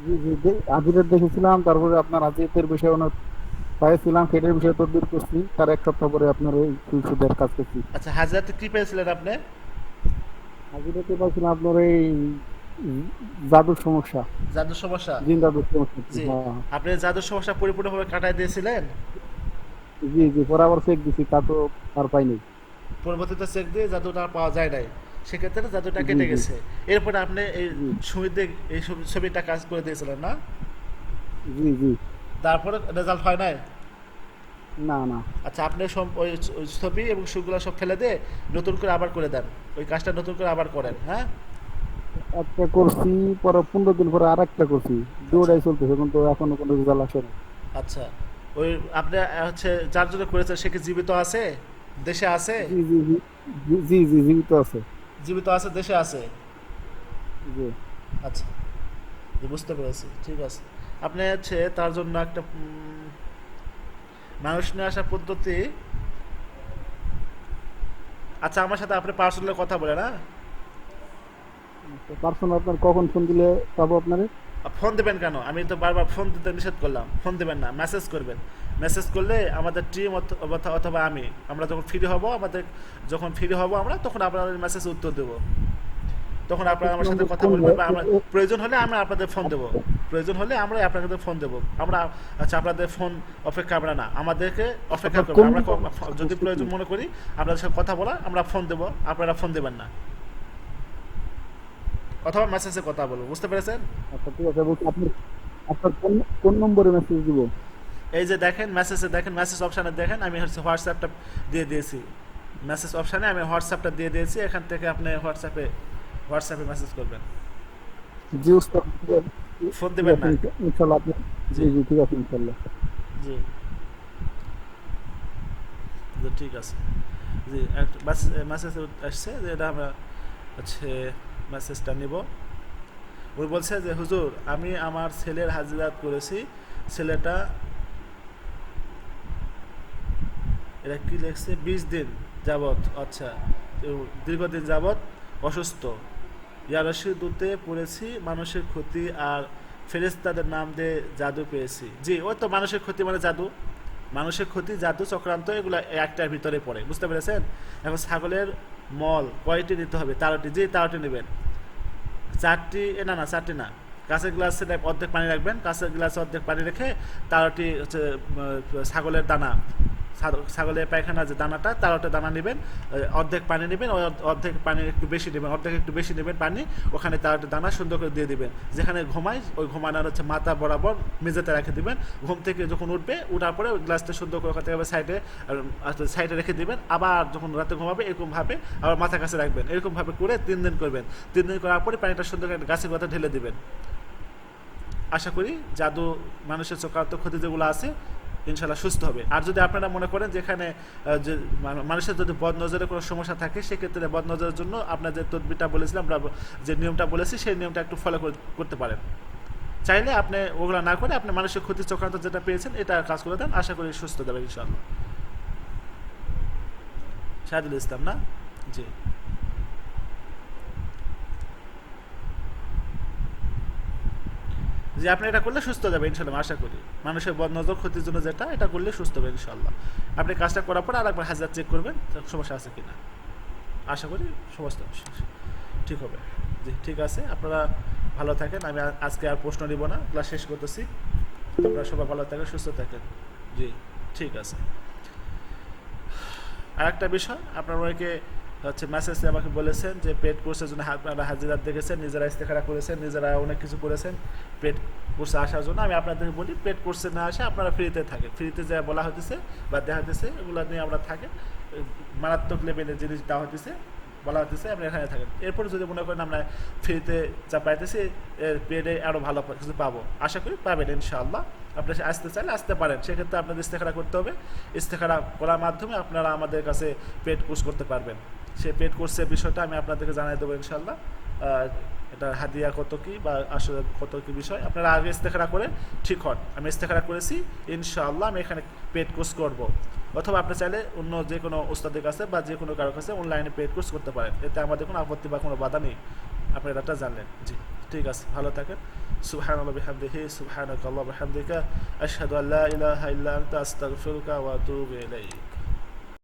জি জি আজিরের দেখেছিলাম, তারপরে আপনার আজিরের বিষয়ে অনেক পাইছিলাম, সেটার বিষয়ে তদবির করছি, তার এক সপ্তাহ পরে আপনার এই সুদের কাজ করছি। আচ্ছা, হাজরাতে কি পেয়েছিলেন আপনি? আজিরাতে পাইছিলাম আপনার এই জাদুর সমস্যা, জাদুর সমস্যা? জিন জাদুর সমস্যা। জি। হ্যাঁ, আপনি জাদুর সমস্যা পরিপূর্ণভাবে কাটাই দিয়েছিলেন? জি জি, পরে আবার চেক দিছি, তা তো আর পাইনি। পরবর্তীতে চেক দিয়ে জাদুটা আর পাওয়া যায় নাই, সেক্ষেত্রে জাদুটা জি কেটে জি গেছে। এরপরে আপনি এই জি সুবিধে এই ছবিটা কাজ করে দিয়েছিলেন না? জি জি। তারপরে রেজাল্ট হয় নাই? না না, আচ্ছা, আপনি ওই ছবি এবং সুরগুলো সব ফেলে দিয়ে নতুন করে আবার করে দেন, ওই কাজটা নতুন করে আবার করেন, হ্যাঁ? একটা করছি, পরে 15 দিন পরে আর একটা করছি, আচ্ছা দুটাই চলতেছে, কিন্তু এখনো কোনো রেজাল্ট আসে না। আচ্ছা। ওই আপনি হচ্ছে যার জন্য করেছেন সে কি জীবিত আছে, দেশে আছে? জি জি জি জি জি জি, জীবিত আছে। জীবিত আছে, দেশে আছে? জি। আচ্ছা, জি, বুঝতে পেরেছি, ঠিক আছে। আপনি হচ্ছে তার জন্য একটা মানুষ নিয়ে আসা পদ্ধতি। আচ্ছা, আমার সাথে আপনি পার্সোনালি কথা বলেন, হ্যাঁ? পার্সোনাল আপনার কখন ফোন দিলে পাবো আপনারে? ফোন দেবেন কেন? আমি তো বারবার ফোন দিতে নিষেধ করলাম। ফোন দেবেন না, মেসেজ করবেন। মেসেজ করলে আমাদের টিম অথবা আমরা যখন ফ্রি হব, যখন ফ্রি হব আমরা, তখন আপনাদের মেসেজ উত্তর দেবো। তখন আপনারা আমার সাথে কথা কোন বলবেন, বা আমরা প্রয়োজন হলে আমরা আপনাদের ফোন দেবো। প্রয়োজন হলে আমরা আপনাদের ফোন দেবো। আমরা আচ্ছা, আপনাদের ফোন অপেক্ষা আমরা না, আমাদেরকে অপেক্ষা আপনার করবো কোন আমরা। যদি প্রয়োজন মনে করি আপনাদের সাথে কথা বলা, আমরা ফোন দেবো, আপনারা ফোন দেবেন না, অথবা মেসেজে কথা বলবো। বুঝতে পেরেছেন? আচ্ছা ঠিক আছে, বলছি আপনি আপনার কোন কোন নম্বরে মেসেজ দিব? এই যে দেখেন মেসেজে, দেখেন মেসেজ অপশানে দেখেন, আমি হচ্ছে হোয়াটসঅ্যাপটা দিয়ে দিয়েছি। মেসেজ অপশানে আমি হোয়াটসঅ্যাপটা দিয়ে দিয়েছি, এখান থেকে আপনি হোয়াটসঅ্যাপে মেসেজ করবেন। জি উস্তাদ, ফোন ঠিক দেবেন আছে, না। ইনশাল্লাহ আপনি। জি জি জি, ঠিক আছে ইনশাল্লাহ। জি জি, ঠিক আছে। জি, একটা মেসেজ আসছে যে এটা আমরা হচ্ছে মেসেজটা নিব। উনি বলছে যে হুজুর, আমি আমার ছেলের হাজিরাত করেছি, ছেলেটা, এটা কি লিখছে, 20 দিন যাবৎ, আচ্ছা, তো দীর্ঘদিন যাবৎ অসুস্থ। ইয়ারশি দূতে পড়েছি, মানুষের ক্ষতি আর ফেরেশতাদের নাম দিয়ে জাদু পেয়েছি। জি, ওই তো মানুষের ক্ষতি মানে জাদু। মানুষের ক্ষতি, জাদু, চক্রান্ত, এগুলো একটার ভিতরে পড়ে। বুঝতে পেরেছেন? এখন ছাগলের মল কয়টি নিতে হবে? 13টি। জি, 13টি নেবেন। 4টি, না না, 4টি না, কাঁচের গ্লাসে অর্ধেক পানি রাখবেন, কাঁচের গ্লাসে অর্ধেক পানি রেখে 13টি হচ্ছে ছাগলের দানা, ছাগলের পায়খানা যে দানাটা, 13টা দানা নেবেন, অর্ধেক পানি নেবেন, অর্ধেক পানি একটু বেশি নেবেন, অর্ধেক একটু বেশি নেবেন পানি, ওখানে 13টা দানা সুন্দর করে দিয়ে দিবেন। যেখানে ঘুমায় ওই ঘুমানোর হচ্ছে মাথা বরাবর মেঝেতে রেখে দিবেন। ঘুম থেকে যখন উঠবে, উঠার পরে ওই গ্লাসটা সুন্দর করে ওখান থেকে সাইডে রেখে দিবেন। আবার যখন রাতে ঘুমাবে এরকমভাবে আবার মাথার কাছে রাখবেন। এরকমভাবে করে 3 দিন করবেন। 3 দিন করার পরে পানিটা সুন্দর করে গাছের গোড়াতে ঢেলে দিবেন। আশা করি জাদু, মানুষের চক্রান্ত, ক্ষতি যেগুলো আছে, ইনশাল্লাহ সুস্থ হবে। আর যদি আপনারা মনে করেন যেখানে যে মানুষের যদি বদনজরের কোনো সমস্যা থাকে, সেক্ষেত্রে বদনজরের জন্য আপনার যে তদবিরটা বলেছিলাম, যে নিয়মটা বলেছি, সেই নিয়মটা একটু ফলো করতে পারেন। চাইলে আপনি ওগুলো না করে আপনি মানুষের ক্ষতি চক্রান্ত যেটা পেয়েছেন এটা কাজ করে দেন, আশা করি সুস্থ দেবেন ইনশাল্লাহ। শাহিদুল ইসলাম না? জি জি, আপনি এটা করলে সুস্থ যাবে ইনশাল্লাহ, আশা করি। মানুষের বদনজর, ক্ষতির জন্য যেটা, এটা করলে সুস্থ হবে ইনশাল্লাহ। আপনি কাজটা করার পর আরেকবার হাজার চেক করবেন সমস্যা আছে কিনা। আশা করি সমস্ত ঠিক হবে। জি, ঠিক আছে, আপনারা ভালো থাকেন। আমি আজকে আর প্রশ্ন নিব না, ক্লাস শেষ করতেছি। আপনারা সবাই ভালো থাকেন, সুস্থ থাকেন। জি, ঠিক আছে। আর একটা বিষয়, আপনারা অনেকে হচ্ছে মেসেজে আমাকে বলেছেন যে পেড কোর্সের জন্য আপনারা হাজিরাত দেখেছেন, নিজেরা ইস্তেখারা করেছেন, নিজেরা অনেক কিছু করেছেন পেড কোর্সে আসার জন্য। আমি আপনাদেরকে বলি, পেড কোর্সে না আসে আপনারা ফ্রিতে থাকেন। ফ্রিতে যা বলা হতেছে বা দেওয়া হতেছে, এগুলো নিয়ে আমরা থাকেন। মারাত্মক লেভেলের জিনিস দেওয়া হতেছে, বলা হতেছে, আপনি এখানে থাকেন। এরপর যদি মনে করেন আমরা ফ্রিতে যা পাইতেছি, পেডে আরও ভালো কিছু পাবো, আশা করি পাবেন ইনশাআল্লাহ। আপনি আসতে চাইলে আসতে পারেন, সেক্ষেত্রে আপনাদের ইস্তেখারা করতে হবে। ইস্তেখারা করার মাধ্যমে আপনারা আমাদের কাছে পেড কোর্স করতে পারবেন। সেই পেড কোর্সের বিষয়টা আমি আপনাদেরকে জানিয়ে দেবো ইনশাআল্লাহ। এটা হাদিয়া কত কি বা আসলে কত কি বিষয়, আপনারা আগে ইস্তেখারা করে ঠিক হন। আমি ইস্তেখারা করেছি, ইনশাআল্লাহ আমি এখানে পেড কোর্স করব। অথবা আপনি চাইলে অন্য যে কোনো ওস্তাদের কাছে বা যে কোনো কারোর কাছে অনলাইনে পেড কোর্স করতে পারেন, এতে আমাদের কোনো আপত্তি বা কোনো বাধা নেই। আপনারা এটা জানলেন। জি, ঠিক আছে, ভালো থাকেন। সুবহানাল্লাহি ওয়া বিহামদিহি, সুবহানাকাল্লাহু ওয়া বিহামদিকা, আশহাদু আল্লা ইলাহা ইল্লা আনতা, আস্তাগফিরুকা ওয়া আতুবু ইলাইক।